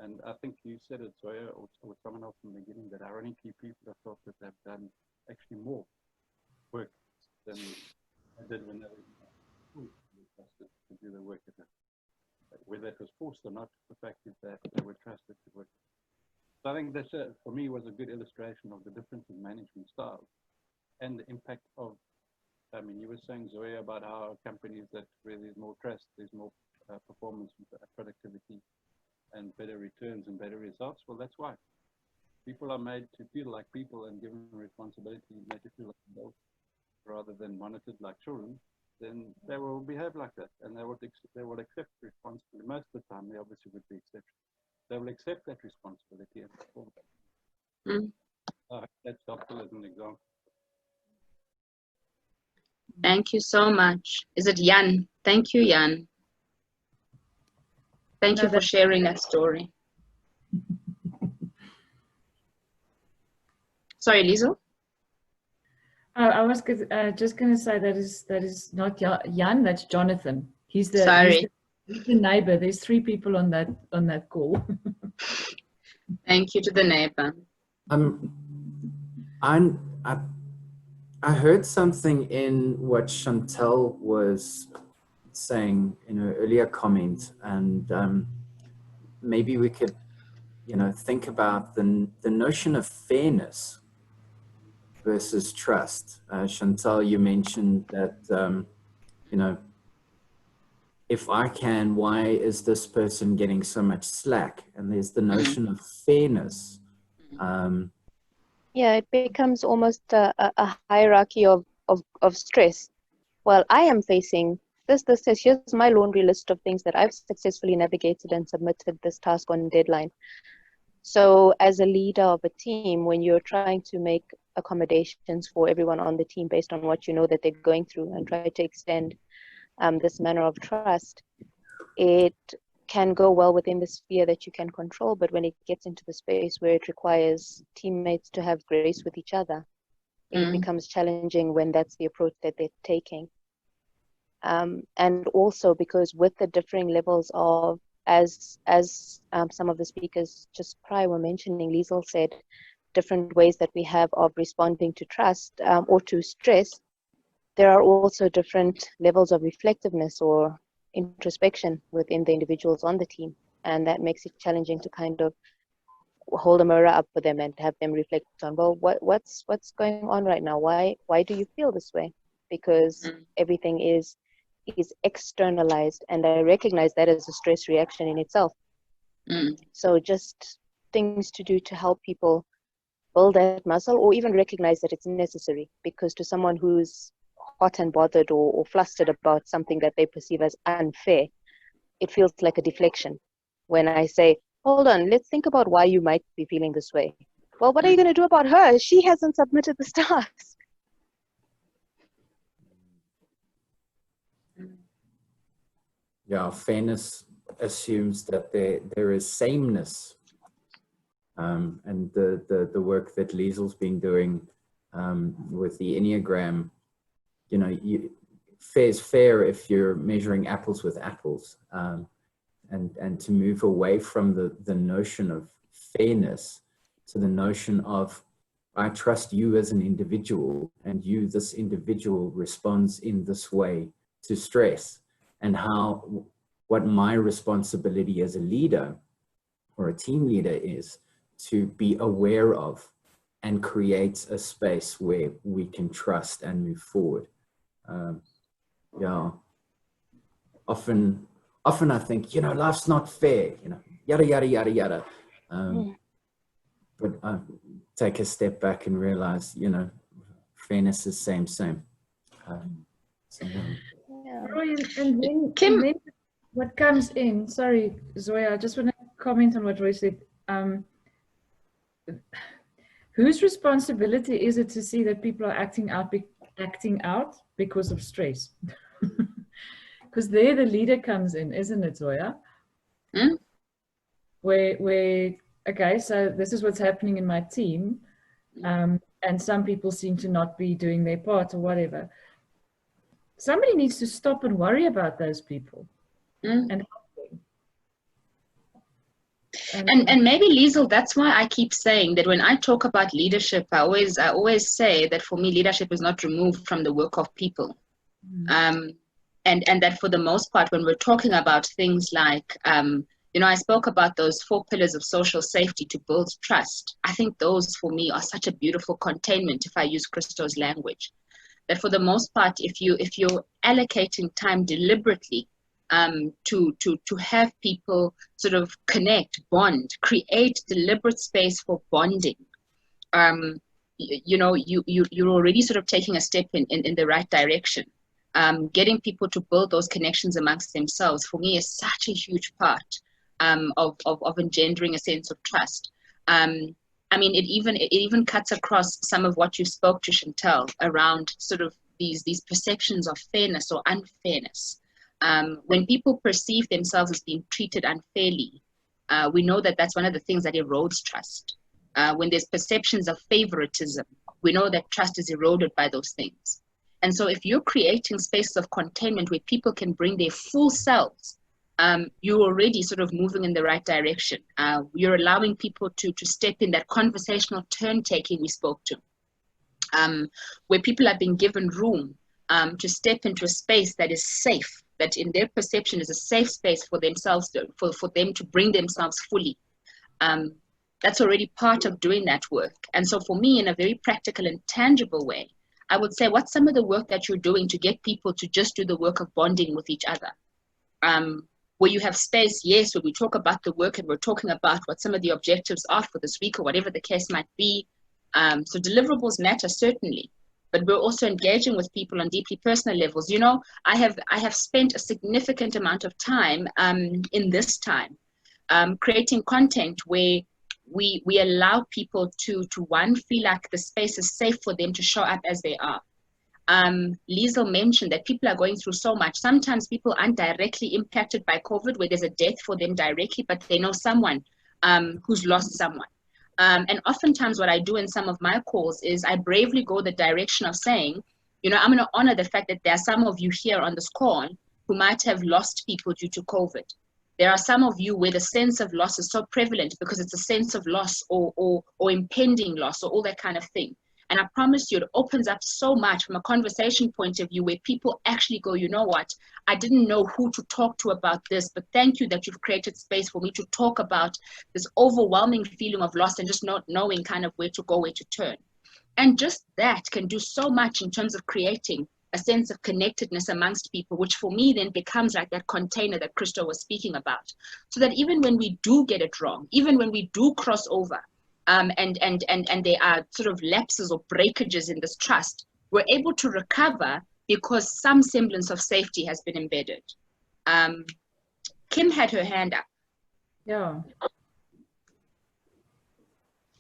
And I think you said it, Zoya, or someone else in the beginning, that our only key people have thought that they've done actually more work than they did when they were trusted to do the work. Whether it was forced or not, fact is that they were trusted to work. So I think this, for me, was a good illustration of the difference in management styles and the impact of, I mean, you were saying, Zoya, about how companies that where there's more trust, there's more performance, productivity, and better returns and better results. Well, that's why. People are made to feel like people and given responsibility, made to feel like adults rather than monitored like children, then they will behave like that, and they will accept responsibility. Most of the time, there obviously would be exceptions. They will accept that responsibility and perform that. That's helpful as an example. Thank you so much. Is it Jan? Thank you, Jan. Thank you for sharing that story. Sorry, Liesel? I was just going to say that is not Jan, that's Jonathan. He's the neighbor. There's 3 people on that call. Thank you to the neighbor. I heard something in what Chantal was saying in her earlier comment, and maybe we could, think about the notion of fairness versus trust. Chantal, you mentioned that, if I can, why is this person getting so much slack? And there's the notion of fairness. Yeah, it becomes almost a hierarchy of stress. Well, I am facing this, here's my laundry list of things that I've successfully navigated and submitted this task on deadline. So as a leader of a team, when you're trying to make accommodations for everyone on the team based on what you know that they're going through and try to extend this manner of trust, it can go well within the sphere that you can control, but when it gets into the space where it requires teammates to have grace with each other, it becomes challenging when that's the approach that they're taking. And also because with the differing levels of, as some of the speakers just prior were mentioning, Liesel said, different ways that we have of responding to trust or to stress, there are also different levels of reflectiveness or introspection within the individuals on the team, and that makes it challenging to kind of hold a mirror up for them and have them reflect on, well, what's going on right now? Why do you feel this way? Because everything is externalized, and I recognize that as a stress reaction in itself. So just things to do to help people build that muscle, or even recognize that it's necessary, because to someone who's hot and bothered or flustered about something that they perceive as unfair, it feels like a deflection. When I say, hold on, let's think about why you might be feeling this way. Well, what are you going to do about her? She hasn't submitted the task. Yeah, fairness assumes that there is sameness. And the work that Liesel's been doing with the Enneagram, fair is fair if you're measuring apples with apples, and to move away from the notion of fairness to the notion of, I trust you as an individual, and this individual responds in this way to stress, and what my responsibility as a leader or a team leader is to be aware of and create a space where we can trust and move forward. Often I think, life's not fair, yada, yada, yada, yada. But I take a step back and realize, fairness is same. Roy, and then what comes in, sorry, Zoya, I just want to comment on what Roy said. Whose responsibility is it to see that people are acting out because of stress? Because there the leader comes in, isn't it, Zoya? Where okay, so this is what's happening in my team, and some people seem to not be doing their part or whatever. Somebody needs to stop and worry about those people and help them. And maybe, Liesel, that's why I keep saying that when I talk about leadership, I always say that for me, leadership is not removed from the work of people. And that for the most part, when we're talking about things like You know, I spoke about those 4 pillars of social safety to build trust. I think those for me are such a beautiful containment, if I use Christo's language, that for the most part, if you're allocating time deliberately to have people sort of connect, bond, create deliberate space for bonding, you know, you're already sort of taking a step in the right direction. Getting people to build those connections amongst themselves, for me, is such a huge part of engendering a sense of trust. I mean, it even cuts across some of what you spoke to, Chantal, around sort of these perceptions of fairness or unfairness. When people perceive themselves as being treated unfairly, we know that that's one of the things that erodes trust. When there's perceptions of favoritism, we know that trust is eroded by those things. And so if you're creating spaces of containment where people can bring their full selves, you're already sort of moving in the right direction. You're allowing people to step in that conversational turn-taking we spoke to, where people are being given room to step into a space that is safe, that in their perception is a safe space for themselves, for them to bring themselves fully. That's already part of doing that work. And so for me, in a very practical and tangible way, I would say, what's some of the work that you're doing to get people to just do the work of bonding with each other? Where you have space, yes, where we talk about the work and we're talking about what some of the objectives are for this week or whatever the case might be. So deliverables matter, certainly, but we're also engaging with people on deeply personal levels. You know, I have spent a significant amount of time in this time creating content where we allow people to one, feel like the space is safe for them to show up as they are. Liesl mentioned that people are going through so much. Sometimes people aren't directly impacted by COVID, where there's a death for them directly, but they know someone who's lost someone. And oftentimes what I do in some of my calls is I bravely go the direction of saying, you know, I'm going to honor the fact that there are some of you here on this call who might have lost people due to COVID. There are some of you where the sense of loss is so prevalent because it's a sense of loss or impending loss or all that kind of thing. And I promise you, it opens up so much from a conversation point of view where people actually go, you know what, I didn't know who to talk to about this, but thank you that you've created space for me to talk about this overwhelming feeling of loss and just not knowing kind of where to go, where to turn. And just that can do so much in terms of creating a sense of connectedness amongst people, which for me then becomes like that container that Christo was speaking about. So that even when we do get it wrong, even when we do cross over, and there are sort of lapses or breakages in this trust, we're able to recover because some semblance of safety has been embedded. Kim had her hand up. Yeah.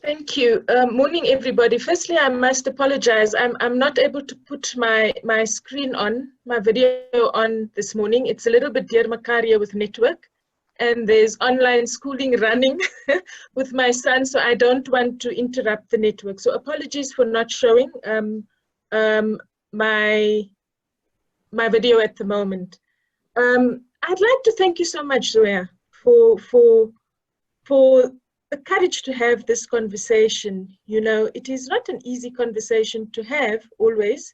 Thank you. Morning, everybody. Firstly, I must apologize. I'm not able to put my screen on, my video on this morning. It's a little bit dear Makaria with network, and there's online schooling running with my son, so I don't want to interrupt the network. So apologies for not showing my video at the moment. I'd like to thank you so much, Zoya, for the courage to have this conversation. You know, it is not an easy conversation to have always.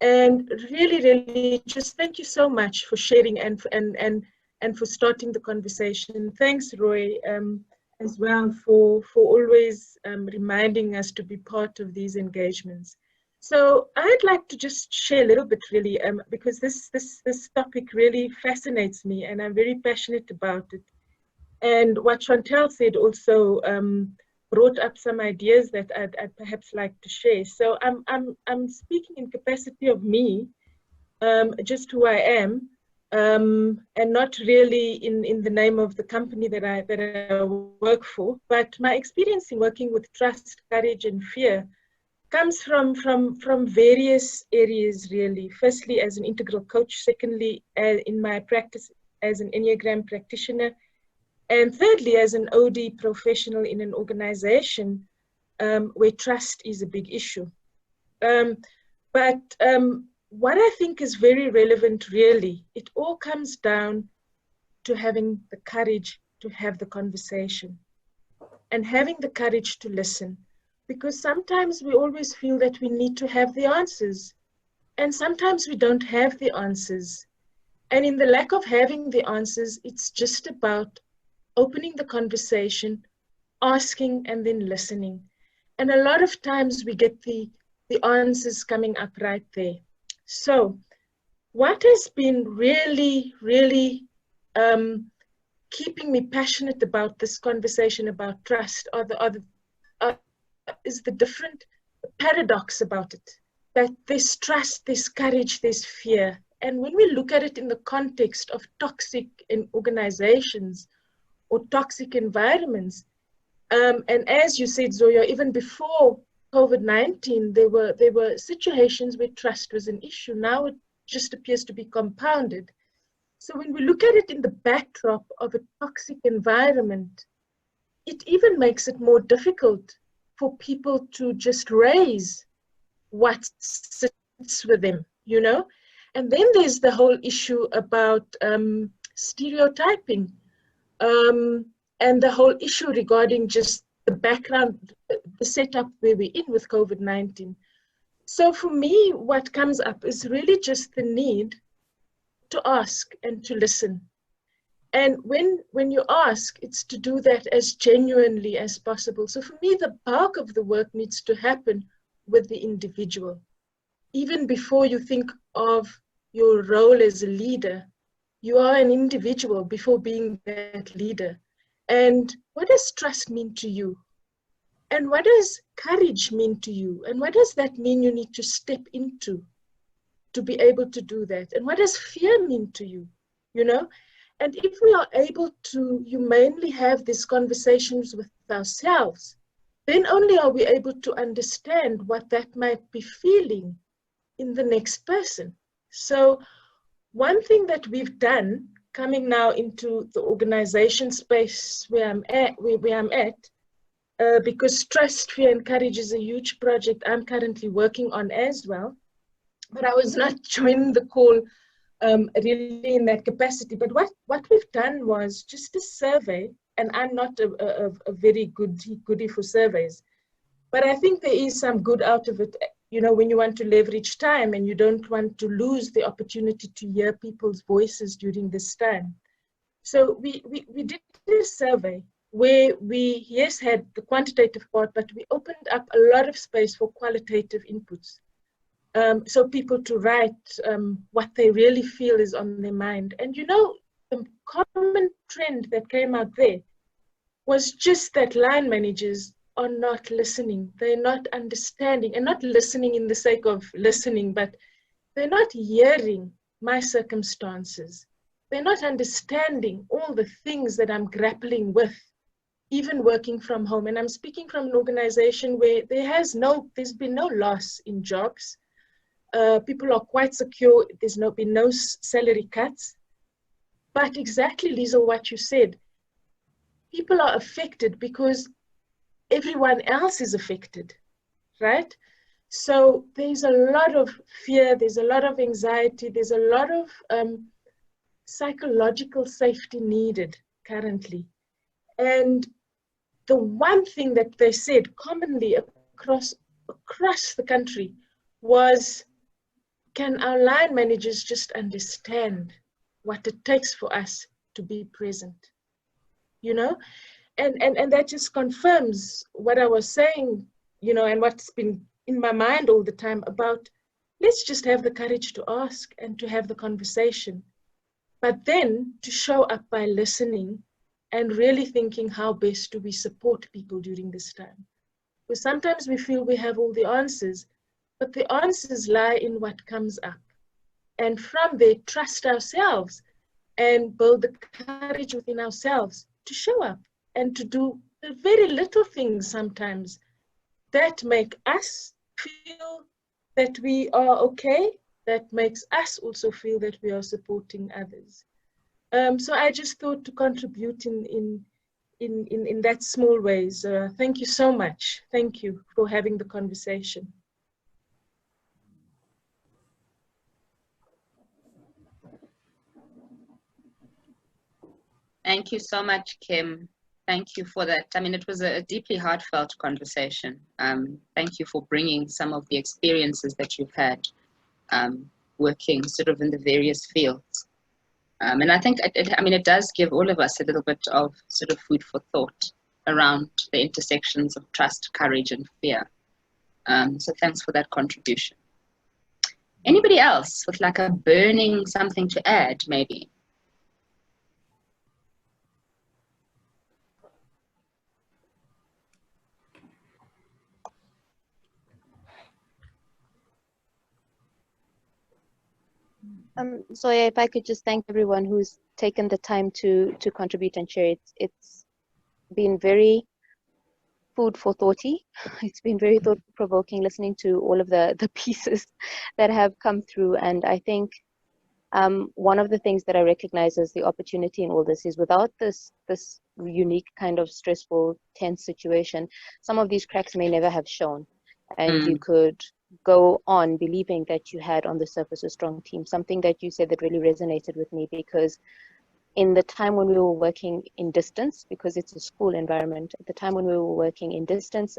And really, really, just thank you so much for sharing and for starting the conversation. Thanks, Roy, as well for always reminding us to be part of these engagements. So I'd like to just share a little bit, really, because this topic really fascinates me, and I'm very passionate about it. And what Chantal said also brought up some ideas that I'd perhaps like to share. So I'm speaking in capacity of me, just who I am, and not really in the name of the company that I work for. But my experience in working with trust, courage, and fear comes from various areas, really. Firstly, as an integral coach. Secondly, in my practice as an Enneagram practitioner. And thirdly, as an OD professional in an organization where trust is a big issue. But what I think is very relevant, really, it all comes down to having the courage to have the conversation and having the courage to listen. Because sometimes we always feel that we need to have the answers, and sometimes we don't have the answers. And in the lack of having the answers, it's just about opening the conversation, asking, and then listening. And a lot of times we get the answers coming up right there. So what has been really, really keeping me passionate about this conversation about trust is the different paradox about it. That there's trust, there's courage, there's fear. And when we look at it in the context of toxic organizations or toxic environments, and as you said, Zoya, even before COVID-19, there were situations where trust was an issue. Now it just appears to be compounded. So when we look at it in the backdrop of a toxic environment, it even makes it more difficult for people to just raise what sits with them, you know? And then there's the whole issue about stereotyping and the whole issue regarding just the background, the setup where we're in with COVID-19. So for me, what comes up is really just the need to ask and to listen. And when you ask, it's to do that as genuinely as possible. So for me, the bulk of the work needs to happen with the individual. Even before you think of your role as a leader, you are an individual before being that leader. And what does trust mean to you? And what does courage mean to you? And what does that mean you need to step into to be able to do that? And what does fear mean to you? You know? And if we are able to humanely have these conversations with ourselves, then only are we able to understand what that might be feeling in the next person. So one thing that we've done, coming now into the organization space where I'm at, because trust, fear, and courage is a huge project I'm currently working on as well. But I was not joining the call really in that capacity. But what we've done was just a survey, and I'm not a very goodie for surveys, but I think there is some good out of it, you know, when you want to leverage time and you don't want to lose the opportunity to hear people's voices during this time. So we did a survey where we, yes, had the quantitative part, but we opened up a lot of space for qualitative inputs. So people to write what they really feel is on their mind. And you know, the common trend that came out there was just that line managers are not listening. They're not understanding, and not listening in the sake of listening, but they're not hearing my circumstances. They're not understanding all the things that I'm grappling with, even working from home. And I'm speaking from an organization where there's been no loss in jobs. People are quite secure. There's been no salary cuts. But exactly, Liesl, what you said, people are affected because everyone else is affected, right? So there's a lot of fear, there's a lot of anxiety, there's a lot of psychological safety needed currently. And the one thing that they said commonly across the country was, can our line managers just understand what it takes for us to be present? You know? And that just confirms what I was saying, you know, and what's been in my mind all the time about, let's just have the courage to ask and to have the conversation. But then to show up by listening and really thinking, how best do we support people during this time? Because sometimes we feel we have all the answers, but the answers lie in what comes up. And from there, trust ourselves and build the courage within ourselves to show up and to do the very little things sometimes that make us feel that we are okay, that makes us also feel that we are supporting others. So I just thought to contribute in that small ways. Thank you so much. Thank you for having the conversation. Thank you so much, Kim. Thank you for that. I mean, it was a deeply heartfelt conversation. Thank you for bringing some of the experiences that you've had working sort of in the various fields. And I think it does give all of us a little bit of sort of food for thought around the intersections of trust, courage, and fear. So thanks for that contribution. Anybody else with like a burning something to add, maybe? So if I could just thank everyone who's taken the time to contribute and share. It's been very food for thoughty. It's been very thought provoking listening to all of the pieces that have come through. And I think one of the things that I recognize as the opportunity in all this is without this unique kind of stressful, tense situation, some of these cracks may never have shown. And you could go on believing that you had on the surface a strong team. Something that you said that really resonated with me, because in the time when we were working in distance, because it's a school environment, at the time when we were working in distance,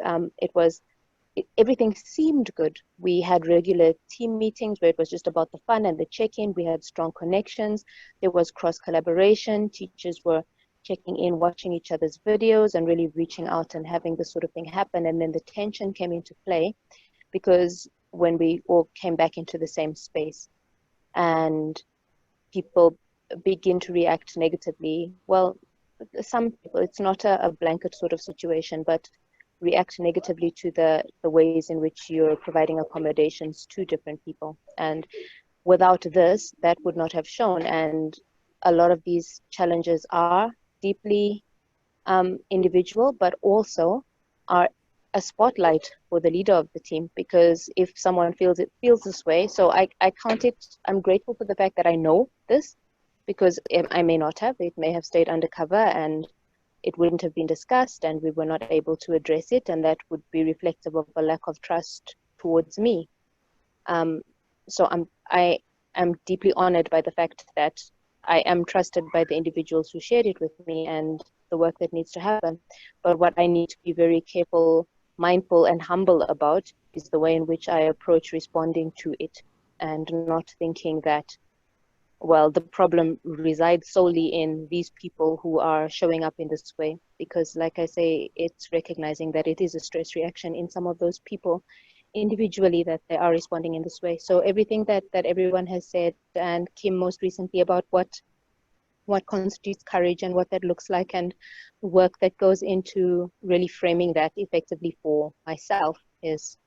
everything seemed good. We had regular team meetings where it was just about the fun and the check-in. We had strong connections. There was cross-collaboration. Teachers were checking in, watching each other's videos, and really reaching out and having this sort of thing happen. And then the tension came into play, because when we all came back into the same space and people begin to react negatively, well, some people, it's not a blanket sort of situation, but react negatively to the ways in which you're providing accommodations to different people. And without this, that would not have shown. And a lot of these challenges are deeply individual, but also are a spotlight for the leader of the team, because if someone feels this way, so I count it, I'm grateful for the fact that I know this, because I may not have, it may have stayed undercover and it wouldn't have been discussed and we were not able to address it, and that would be reflective of a lack of trust towards me. So I am deeply honored by the fact that I am trusted by the individuals who shared it with me and the work that needs to happen. But what I need to be very careful, mindful, and humble about is the way in which I approach responding to it, and not thinking that, well, the problem resides solely in these people who are showing up in this way. Because like I say, it's recognizing that it is a stress reaction in some of those people individually that they are responding in this way. So everything that everyone has said, and Kim most recently about what constitutes courage and what that looks like, and work that goes into really framing that effectively for myself, is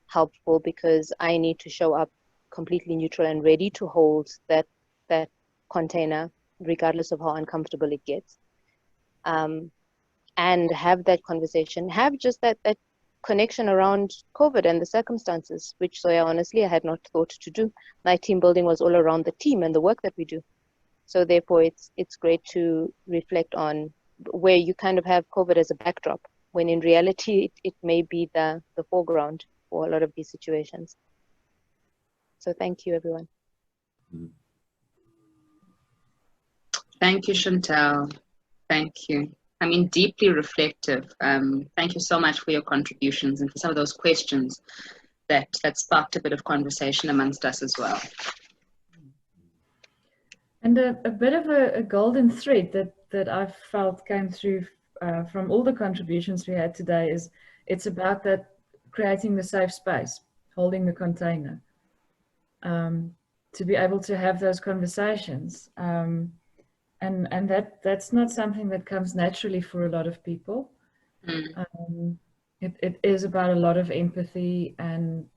helpful, because I need to show up completely neutral and ready to hold that container regardless of how uncomfortable it gets, and have that conversation, have just that connection around COVID and the circumstances, which, so honestly, I had not thought to do. My team building was all around the team and the work that we do. So therefore, it's great to reflect on where you kind of have COVID as a backdrop, when in reality, it may be the foreground for a lot of these situations. So thank you, everyone. Thank you, Chantal. Thank you. I mean, deeply reflective. Thank you so much for your contributions and for some of those questions that sparked a bit of conversation amongst us as well. And a bit of a golden thread that I've felt came through from all the contributions we had today is it's about that creating the safe space, holding the container, to be able to have those conversations. And that's not something that comes naturally for a lot of people. It is about a lot of empathy, and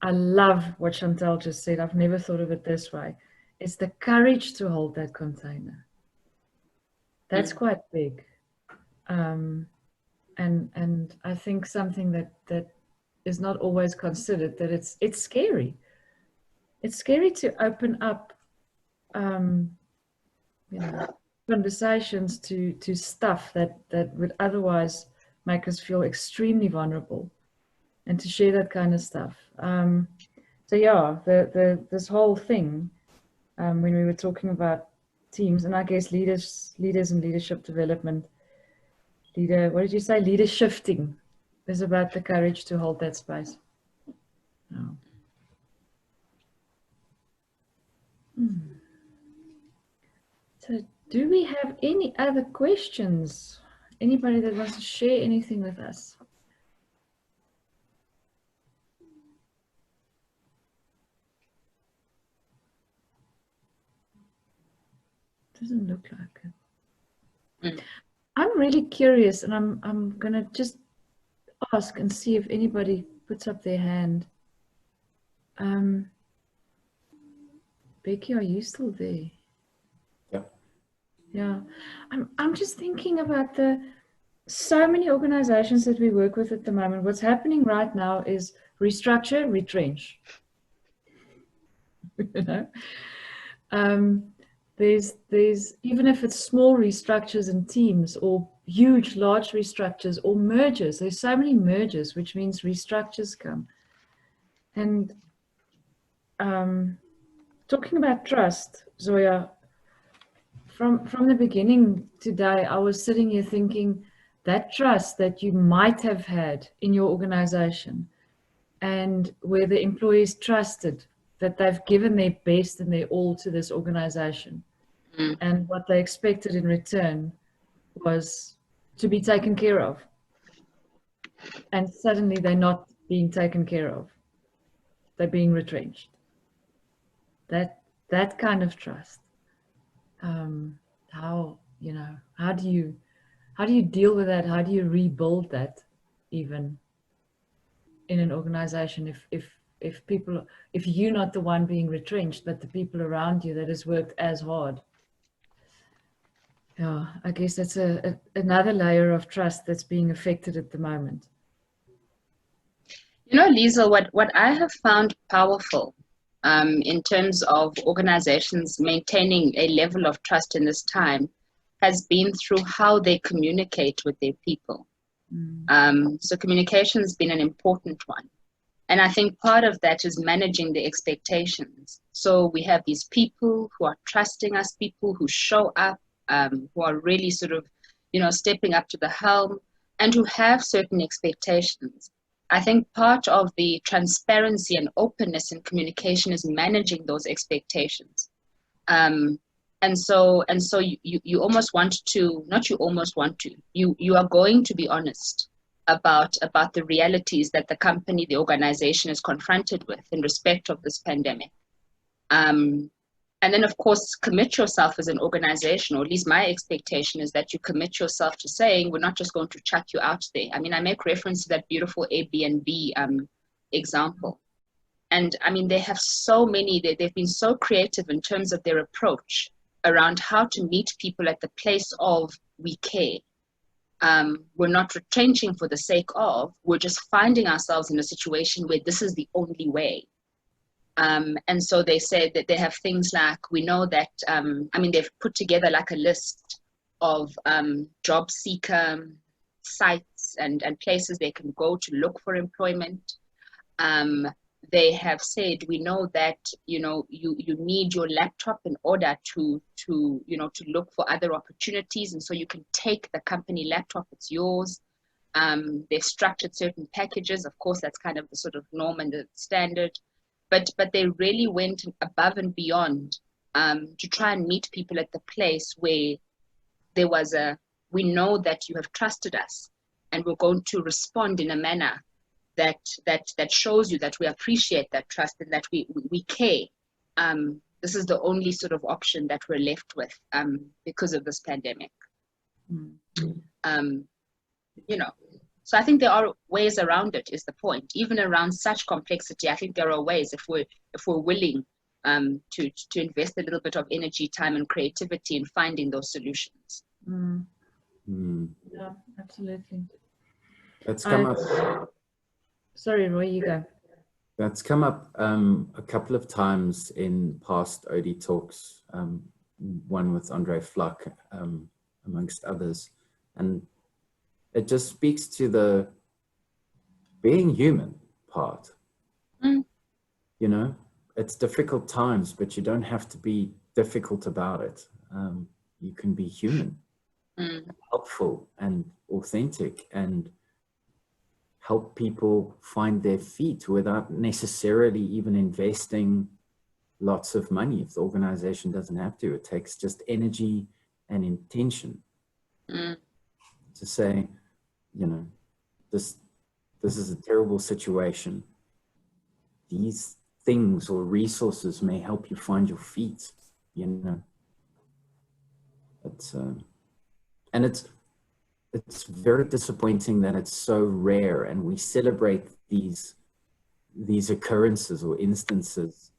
I love what Chantal just said. I've never thought of it this way. It's the courage to hold that container. That's quite big. And I think something that is not always considered, that it's scary. It's scary to open up conversations to stuff that would otherwise make us feel extremely vulnerable, and to share that kind of stuff. So yeah, this whole thing, when we were talking about teams, and I guess leaders and leadership development, what did you say? Leader shifting is about the courage to hold that space. Oh. So do we have any other questions? Anybody that wants to share anything with us? Doesn't look like it. I'm really curious, and I'm gonna just ask and see if anybody puts up their hand. Becky, are you still there? Yeah. Yeah. I'm just thinking about so many organizations that we work with at the moment. What's happening right now is restructure, retrench. You know? There's even if it's small restructures in teams or huge, large restructures or mergers, there's so many mergers, which means restructures come. And talking about trust, Zoya, from the beginning today, I was sitting here thinking that trust that you might have had in your organization and where the employees trusted that they've given their best and their all to this organization. And what they expected in return was to be taken care of. And suddenly they're not being taken care of. They're being retrenched. That kind of trust. How do you deal with that? How do you rebuild that even in an organization if you're not the one being retrenched, but the people around you that has worked as hard? Yeah, I guess that's another layer of trust that's being affected at the moment. You know, Liesl, what I have found powerful in terms of organizations maintaining a level of trust in this time has been through how they communicate with their people. So communication has been an important one. And I think part of that is managing the expectations. So we have these people who are trusting us, people who show up, who are really sort of, stepping up to the helm and who have certain expectations. I think part of the transparency and openness in communication is managing those expectations. And so you almost want to, not you almost want to, you are going to be honest about the realities that the company, the organization is confronted with in respect of this pandemic. And then, of course, commit yourself as an organization, or at least my expectation is that you commit yourself to saying, we're not just going to chuck you out there. I mean, I make reference to that beautiful Airbnb example. And I mean, they have so many, they've been so creative in terms of their approach around how to meet people at the place of we care. We're not retrenching for the sake of, we're just finding ourselves in a situation where this is the only way. And so they said that they have things like, we know that, they've put together like a list of job seeker sites and places they can go to look for employment. They have said, we know that, you need your laptop in order to look for other opportunities. And so you can take the company laptop, it's yours. They've structured certain packages. Of course, that's kind of the sort of norm and the standard. But they really went above and beyond to try and meet people at the place where there was we know that you have trusted us and we're going to respond in a manner that shows you that we appreciate that trust and that we care. This is the only sort of option that we're left with because of this pandemic. So I think there are ways around it, is the point. Even around such complexity, I think there are ways if we're willing to invest a little bit of energy, time, and creativity in finding those solutions. Yeah, absolutely. That's come up. Sorry, Roy, you go. That's come up a couple of times in past OD talks, one with Andre Fluck, amongst others. And it just speaks to the being human part. It's difficult times, but you don't have to be difficult about it. You can be human, helpful and authentic, and help people find their feet without necessarily even investing lots of money if the organization doesn't have to. It takes just energy and intention to say, you know, this is a terrible situation. These things or resources may help you find your feet, you know. And it's very disappointing that it's so rare, and we celebrate these occurrences or instances.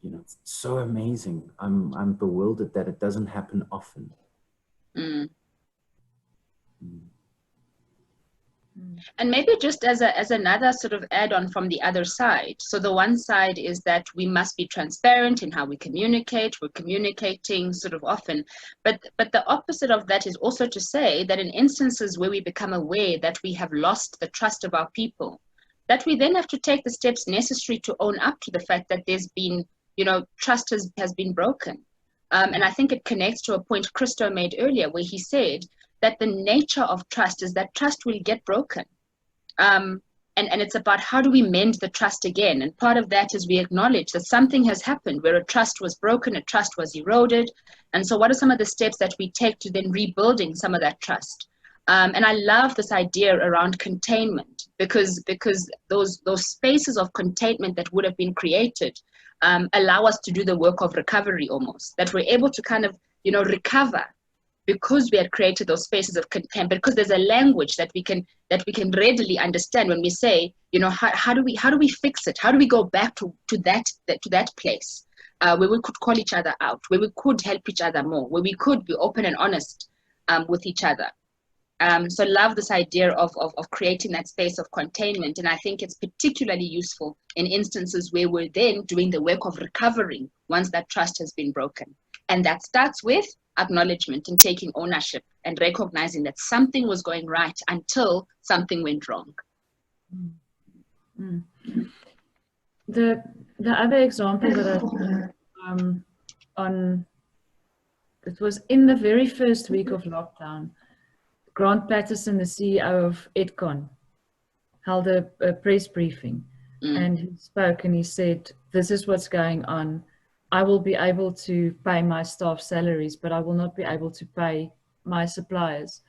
You know, it's so amazing. I'm bewildered that it doesn't happen often. And maybe just as another sort of add-on from the other side. So the one side is that we must be transparent in how we communicate. We're communicating sort of often. But the opposite of that is also to say that in instances where we become aware that we have lost the trust of our people, that we then have to take the steps necessary to own up to the fact that there's been, you know, trust has been broken. And I think it connects to a point Christo made earlier, where he said that the nature of trust is that trust will get broken. And it's about how do we mend the trust again? And part of that is we acknowledge that something has happened where a trust was broken, a trust was eroded. And so what are some of the steps that we take to then rebuilding some of that trust? And I love this idea around containment, because those spaces of containment that would have been created allow us to do the work of recovery almost, that we're able to kind of, you know, recover because we had created those spaces of content, because there's a language that we can readily understand when we say, you know, how do we fix it? How do we go back to that place where we could call each other out, where we could help each other more, where we could be open and honest with each other. So love this idea of creating that space of containment. And I think it's particularly useful in instances where we're then doing the work of recovering once that trust has been broken. And that starts with acknowledgement and taking ownership and recognizing that something was going right until something went wrong. The other example that I on, it was in the very first week of lockdown, Grant Patterson, the CEO of Edcon, held a press briefing, and he spoke and he said, this is what's going on. I will be able to pay my staff salaries, but I will not be able to pay my suppliers.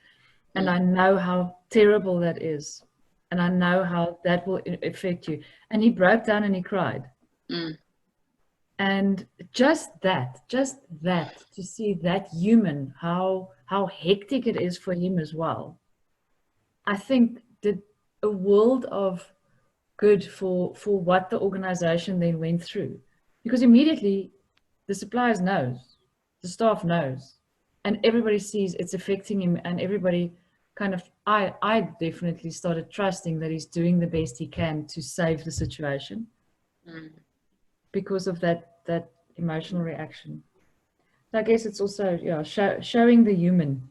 And I know how terrible that is. And I know how that will affect you. And he broke down and he cried. And just that, to see that human, how hectic it is for him as well, I think did a world of good for what the organization then went through. Because immediately the suppliers knows, the staff knows, and everybody sees it's affecting him, and everybody kind of, I definitely started trusting that he's doing the best he can to save the situation because of that emotional reaction. So I guess it's also, yeah, showing the human,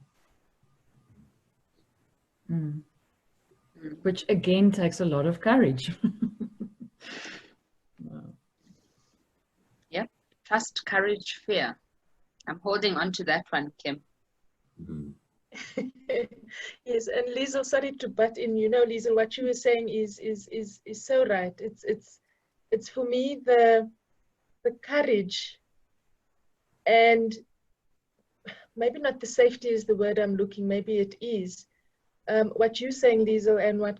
which again takes a lot of courage. Yep, trust, courage, fear. I'm holding on to that one, Kim. Yes, and Liesl, sorry to butt in. You know, Liesl, what you were saying is so right. It's for me the courage, and maybe not the safety is the word I'm looking. Maybe it is what you're saying, Liesl, and what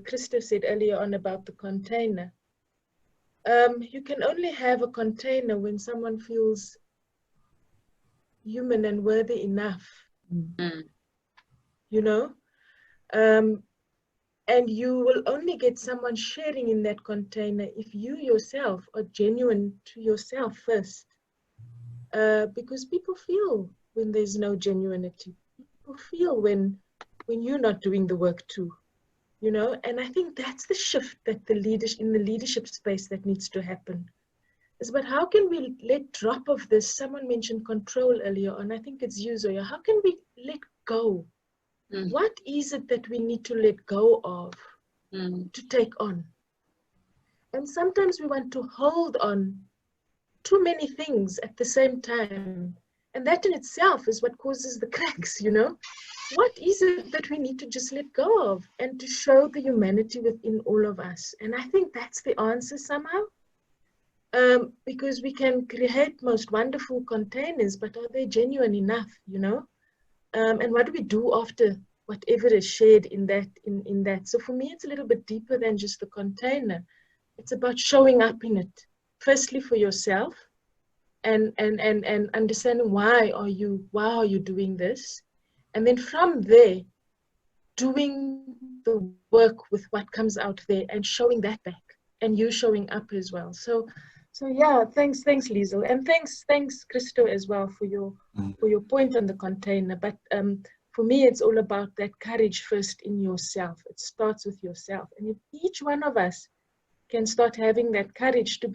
Christo said earlier on about the container. You can only have a container when someone feels human and worthy enough. You know, and you will only get someone sharing in that container if you yourself are genuine to yourself first, because people feel when there's no genuinity. People feel when you're not doing the work too, you know. And I think that's the shift that in the leadership space that needs to happen. Is but how can we let drop of this? Someone mentioned control earlier on. I think it's you, Zoya. How can we let go? What is it that we need to let go of to take on? And sometimes we want to hold on too many things at the same time. And that in itself is what causes the cracks, you know? What is it that we need to just let go of and to show the humanity within all of us? And I think that's the answer somehow. because we can create most wonderful containers, but are they genuine enough, you know? And what do we do after whatever is shared in that? So for me, it's a little bit deeper than just the container. It's about showing up in it, firstly for yourself, and understanding why are you doing this, and then from there, doing the work with what comes out there and showing that back, and you showing up as well. So yeah, thanks Liesel, and thanks Christo as well for your point on the container. But for me, it's all about that courage first in yourself. It starts with yourself, and if each one of us can start having that courage to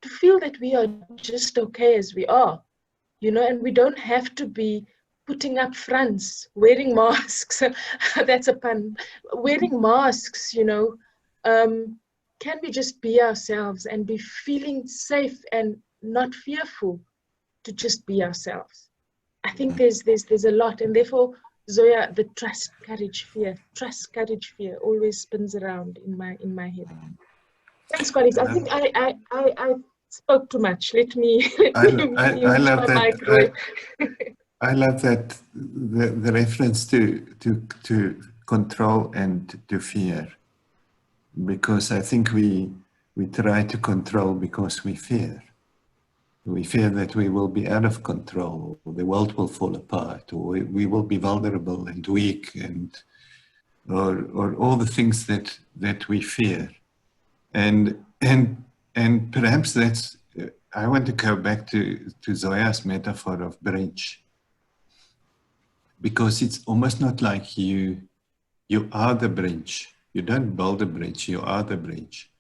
feel that we are just okay as we are, you know, and we don't have to be putting up fronts, wearing masks. That's a pun. Wearing masks, you know. Can we just be ourselves and be feeling safe and not fearful to just be ourselves? I think there's a lot, and therefore, Zoya, the trust, courage, fear, trust, courage, fear always spins around in my head. Thanks, colleagues. I think I spoke too much. Let me I love that. Mic, Roy. I love that the reference to control and to fear, because I think we try to control because we fear. We fear that we will be out of control, or the world will fall apart, or we will be vulnerable and weak, or all the things that we fear. And perhaps that's, I want to go back to Zoya's metaphor of bridge, because it's almost not like you are the bridge. You don't build a bridge, you are the bridge.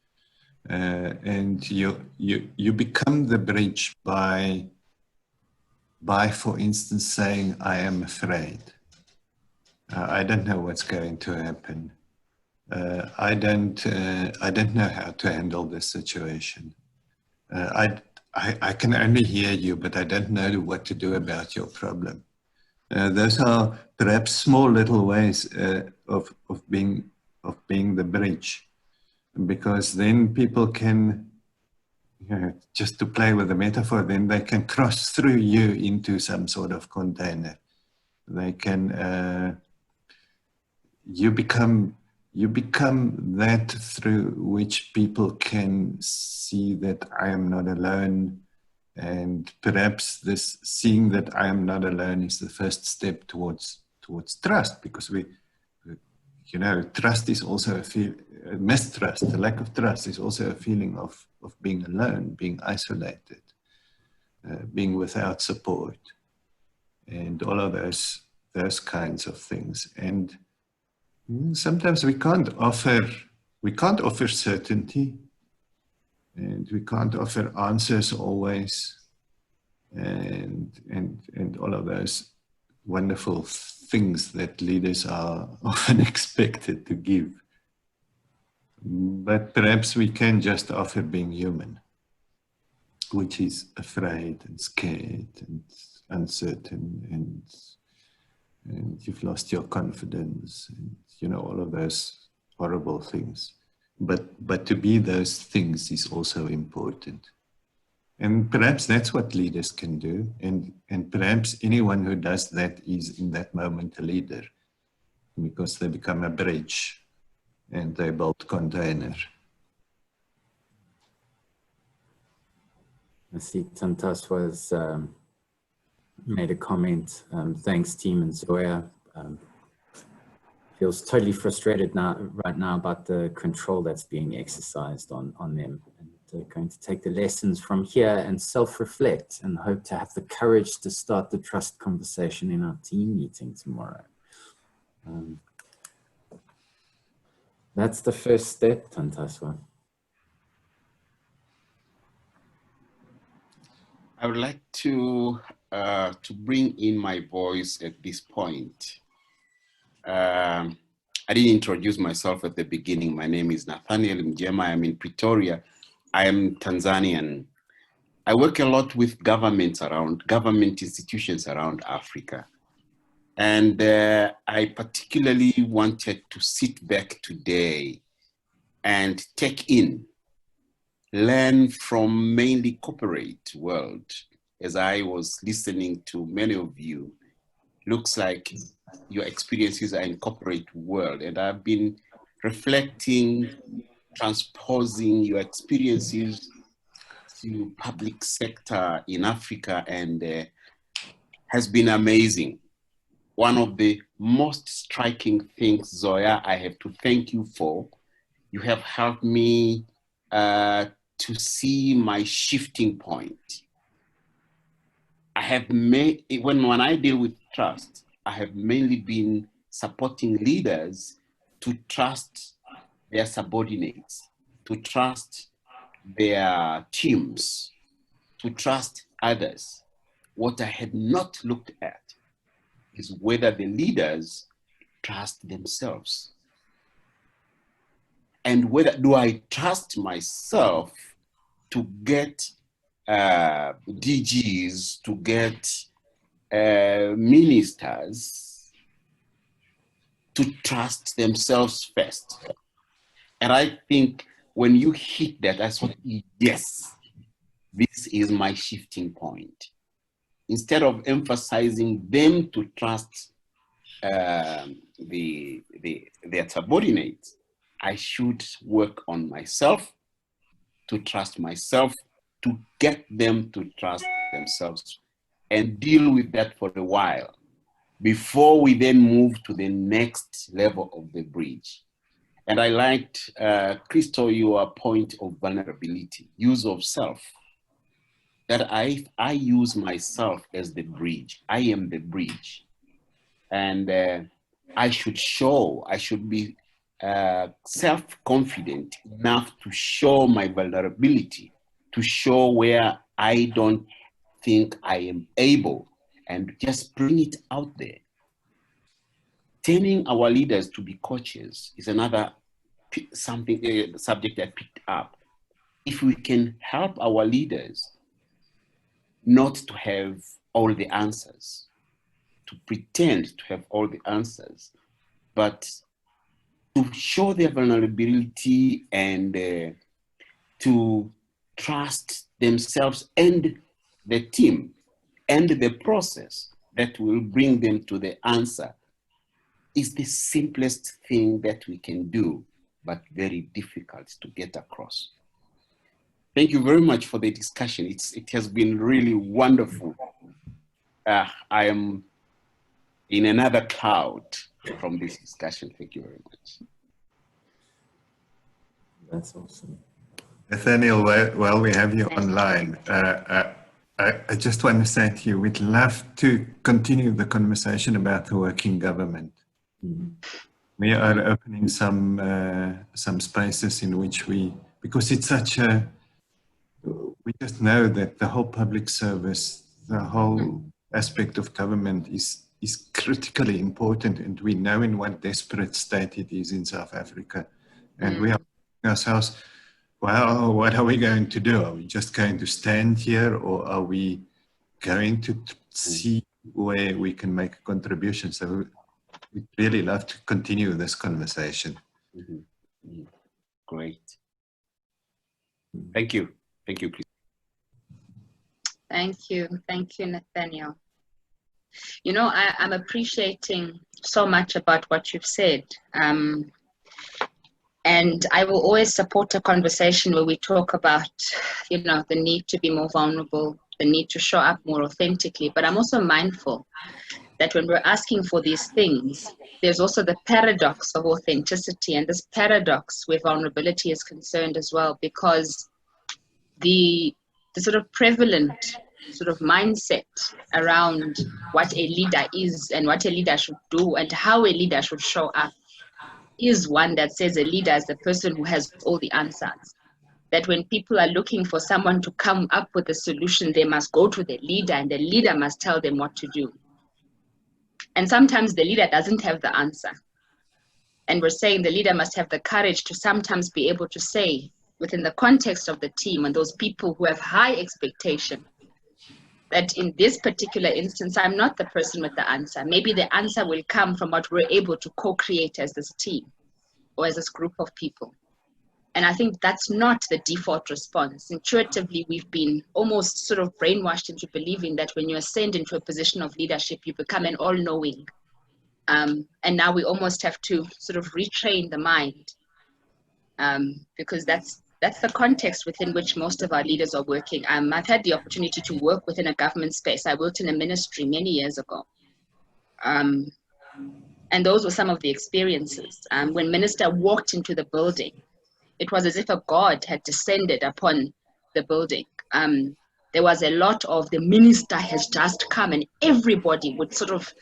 And you become the bridge by, for instance, saying, I am afraid. I don't know what's going to happen. I don't know how to handle this situation. I can only hear you, but I don't know what to do about your problem. Those are perhaps small little ways of being the bridge, because then people can, you know, just to play with the metaphor, then they can cross through you into some sort of container. They can, you become that through which people can see that I am not alone. And perhaps this seeing that I am not alone is the first step towards trust, because you know, trust is also a mistrust, the lack of trust is also a feeling of being alone, being isolated, being without support, and all of those kinds of things. And sometimes we can't offer certainty, and we can't offer answers always, and all of those wonderful things that leaders are often expected to give. But perhaps we can just offer being human, which is afraid and scared and uncertain, and you've lost your confidence, and you know, all of those horrible things. But to be those things is also important. And perhaps that's what leaders can do. And perhaps anyone who does that is in that moment a leader, because they become a bridge and they build container. I see Tantas was made a comment. Thanks, team, and Zoya. Feels totally frustrated right now about the control that's being exercised on them, and they're going to take the lessons from here and self-reflect, and hope to have the courage to start the trust conversation in our team meeting tomorrow. That's the first step, Tantaswa. I would like to bring in my voice at this point. I didn't introduce myself at the beginning. My name is Nathaniel Mjema. I'm in Pretoria. I am Tanzanian. I work a lot with government institutions around Africa. And I particularly wanted to sit back today and take in learn from mainly corporate world. As I was listening to many of you, looks like your experiences are in corporate world, and I've been reflecting, transposing your experiences to public sector in Africa, and has been amazing. One of the most striking things, Zoya, I have to thank you for, you have helped me to see my shifting point. I have made, when I deal with trust, I have mainly been supporting leaders to trust their subordinates, to trust their teams, to trust others. What I had not looked at is whether the leaders trust themselves. And whether do I trust myself to get DGs, to get ministers to trust themselves first. And I think when you hit that, I thought, yes, this is my shifting point. Instead of emphasizing them to trust their subordinates, I should work on myself to trust myself, to get them to trust themselves, and deal with that for a while before we then move to the next level of the bridge. And I liked, Crystal, your point of vulnerability, use of self, that I use myself as the bridge. I am the bridge. And I should be self-confident enough to show my vulnerability, to show where I don't think I am able, and just bring it out there. Turning our leaders to be coaches is another subject I picked up. If we can help our leaders not to have all the answers, to pretend to have all the answers, but to show their vulnerability and to trust themselves and the team and the process that will bring them to the answer, is the simplest thing that we can do, but very difficult to get across. Thank you very much for the discussion. It has been really wonderful. I am in another cloud from this discussion. Thank you very much. That's awesome. Nathaniel, while we have you online, I just want to say to you, we'd love to continue the conversation about the working government. Mm-hmm. We are opening some spaces in which because it's such a, we just know that the whole public service, the whole aspect of government is critically important, and we know in what desperate state it is in South Africa. And we are asking ourselves, well, what are we going to do? Are we just going to stand here, or are we going to see where we can make a contribution? So we'd really love to continue this conversation. Mm-hmm. Mm-hmm. Great. Thank you. Thank you, Chris. Thank you. Thank you, Nathaniel. You know, I'm appreciating so much about what you've said. And I will always support a conversation where we talk about, you know, the need to be more vulnerable, the need to show up more authentically. But I'm also mindful that when we're asking for these things, there's also the paradox of authenticity, and this paradox where vulnerability is concerned as well, because the sort of prevalent sort of mindset around what a leader is and what a leader should do and how a leader should show up is one that says a leader is the person who has all the answers. That when people are looking for someone to come up with a solution, they must go to the leader and the leader must tell them what to do. And sometimes the leader doesn't have the answer. And we're saying the leader must have the courage to sometimes be able to say, within the context of the team and those people who have high expectation, that in this particular instance, I'm not the person with the answer. Maybe the answer will come from what we're able to co-create as this team or as this group of people. And I think that's not the default response. Intuitively, we've been almost sort of brainwashed into believing that when you ascend into a position of leadership, you become an all-knowing. And now we almost have to sort of retrain the mind, because that's the context within which most of our leaders are working. I've had the opportunity to work within a government space. I worked in a ministry many years ago. And those were some of the experiences. When minister walked into the building, it was as if a god had descended upon the building. There was a lot of the minister has just come, and everybody would sort of,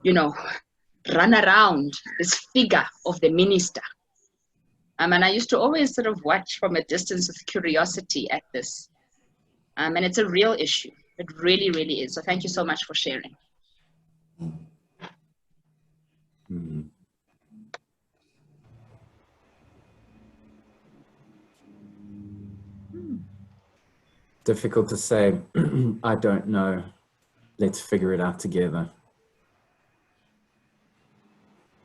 you know, run around this figure of the minister. And I used to always sort of watch from a distance with curiosity at this. And it's a real issue. It really, really is. So thank you so much for sharing. Mm-hmm. Difficult to say. I don't know. Let's figure it out together.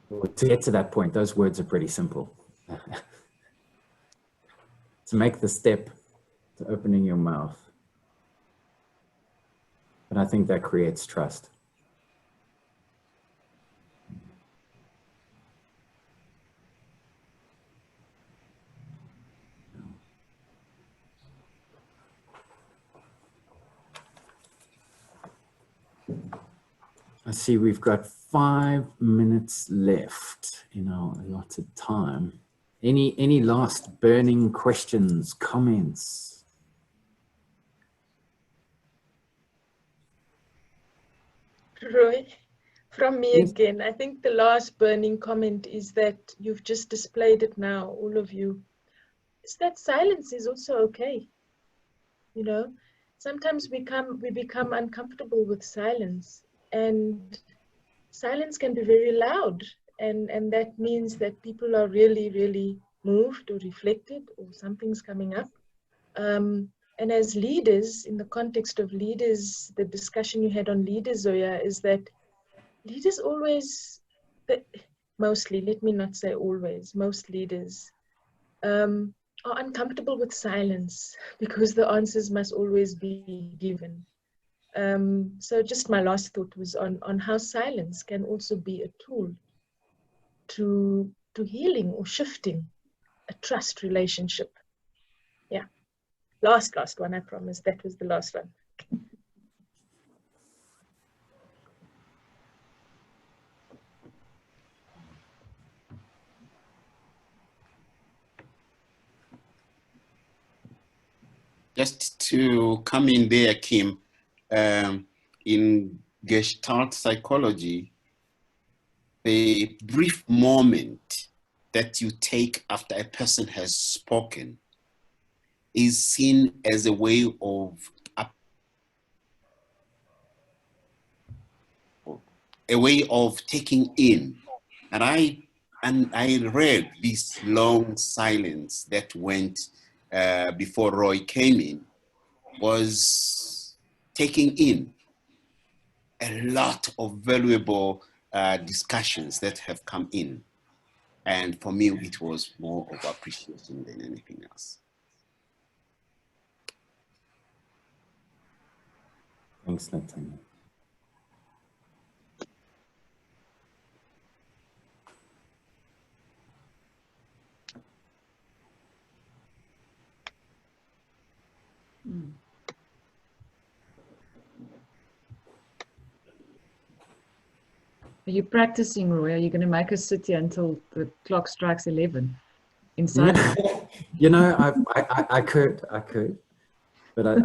To get to that point, those words are pretty simple. To make the step to opening your mouth. But I think that creates trust. I see we've got 5 minutes left in our allotted time. Any last burning questions, comments? Roy, from me Yes. again, I think the last burning comment is that you've just displayed it now, all of you, is that silence is also okay. You know, sometimes we become uncomfortable with silence, and silence can be very loud, and that means that people are really, really moved or reflected, or something's coming up. And as leaders, in the context of leaders, the discussion you had on leaders, Zoya, is that leaders always, mostly, let me not say always, most leaders are uncomfortable with silence because the answers must always be given. So just my last thought was on how silence can also be a tool to healing or shifting a trust relationship. Yeah. Last one, I promise. That was the last one. Just to come in there, Kim, in Gestalt psychology, the brief moment that you take after a person has spoken is seen as a way of taking in. And I read this long silence that went before Roy came in, was taking in a lot of valuable discussions that have come in. And for me, it was more of appreciation than anything else. Thanks, Nathaniel. Are you practicing, Roy? Are you going to make us sit here until the clock strikes 11 in silence? You know, I could, but I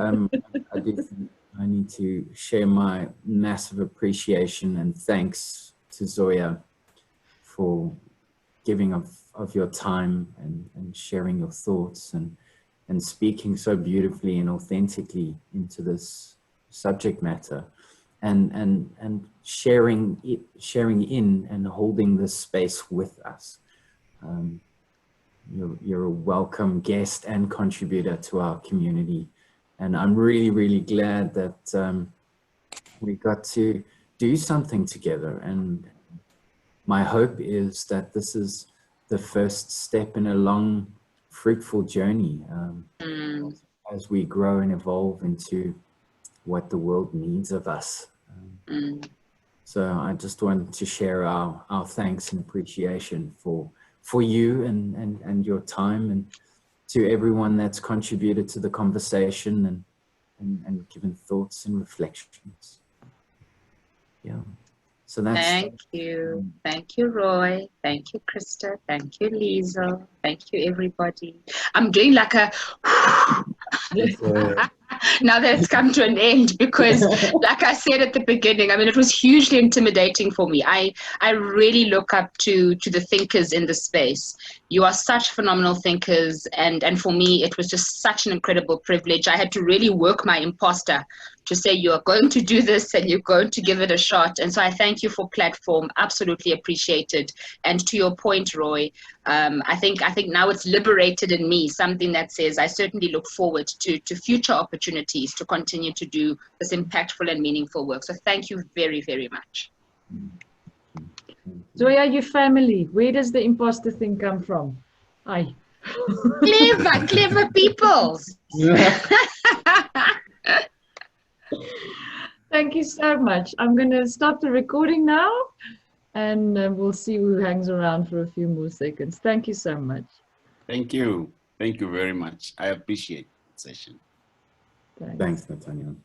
do think I need to share my massive appreciation and thanks to Zoya for giving of your time and sharing your thoughts and speaking so beautifully and authentically into this subject matter. And sharing in and holding this space with us. You're a welcome guest and contributor to our community. And I'm really, really glad that we got to do something together. And my hope is that this is the first step in a long fruitful journey Mm. as we grow and evolve into what the world needs of us. Mm. So I just wanted to share our thanks and appreciation for you and your time, and to everyone that's contributed to the conversation and given thoughts and reflections. Yeah. So that's Thank you. Thank you, Roy. Thank you, Krista. Thank you, Liesel. Thank you, everybody. I'm doing like a now that it's come to an end, because like I said at the beginning, I mean, it was hugely intimidating for me. I really look up to the thinkers in the space. You are such phenomenal thinkers, and for me it was just such an incredible privilege. I had to really work my imposter to say you are going to do this and you're going to give it a shot. And so I thank you for platform, absolutely appreciated. And to your point, Roy, I think now it's liberated in me something that says I certainly look forward to future opportunities to continue to do this impactful and meaningful work. So thank you very, very much. Zoya, your family, where does the imposter thing come from? Aye. Clever people. Thank you so much. I'm going to stop the recording now, and we'll see who hangs around for a few more seconds. Thank you so much. Thank you. Thank you very much. I appreciate the session. Thanks, Nathaniel.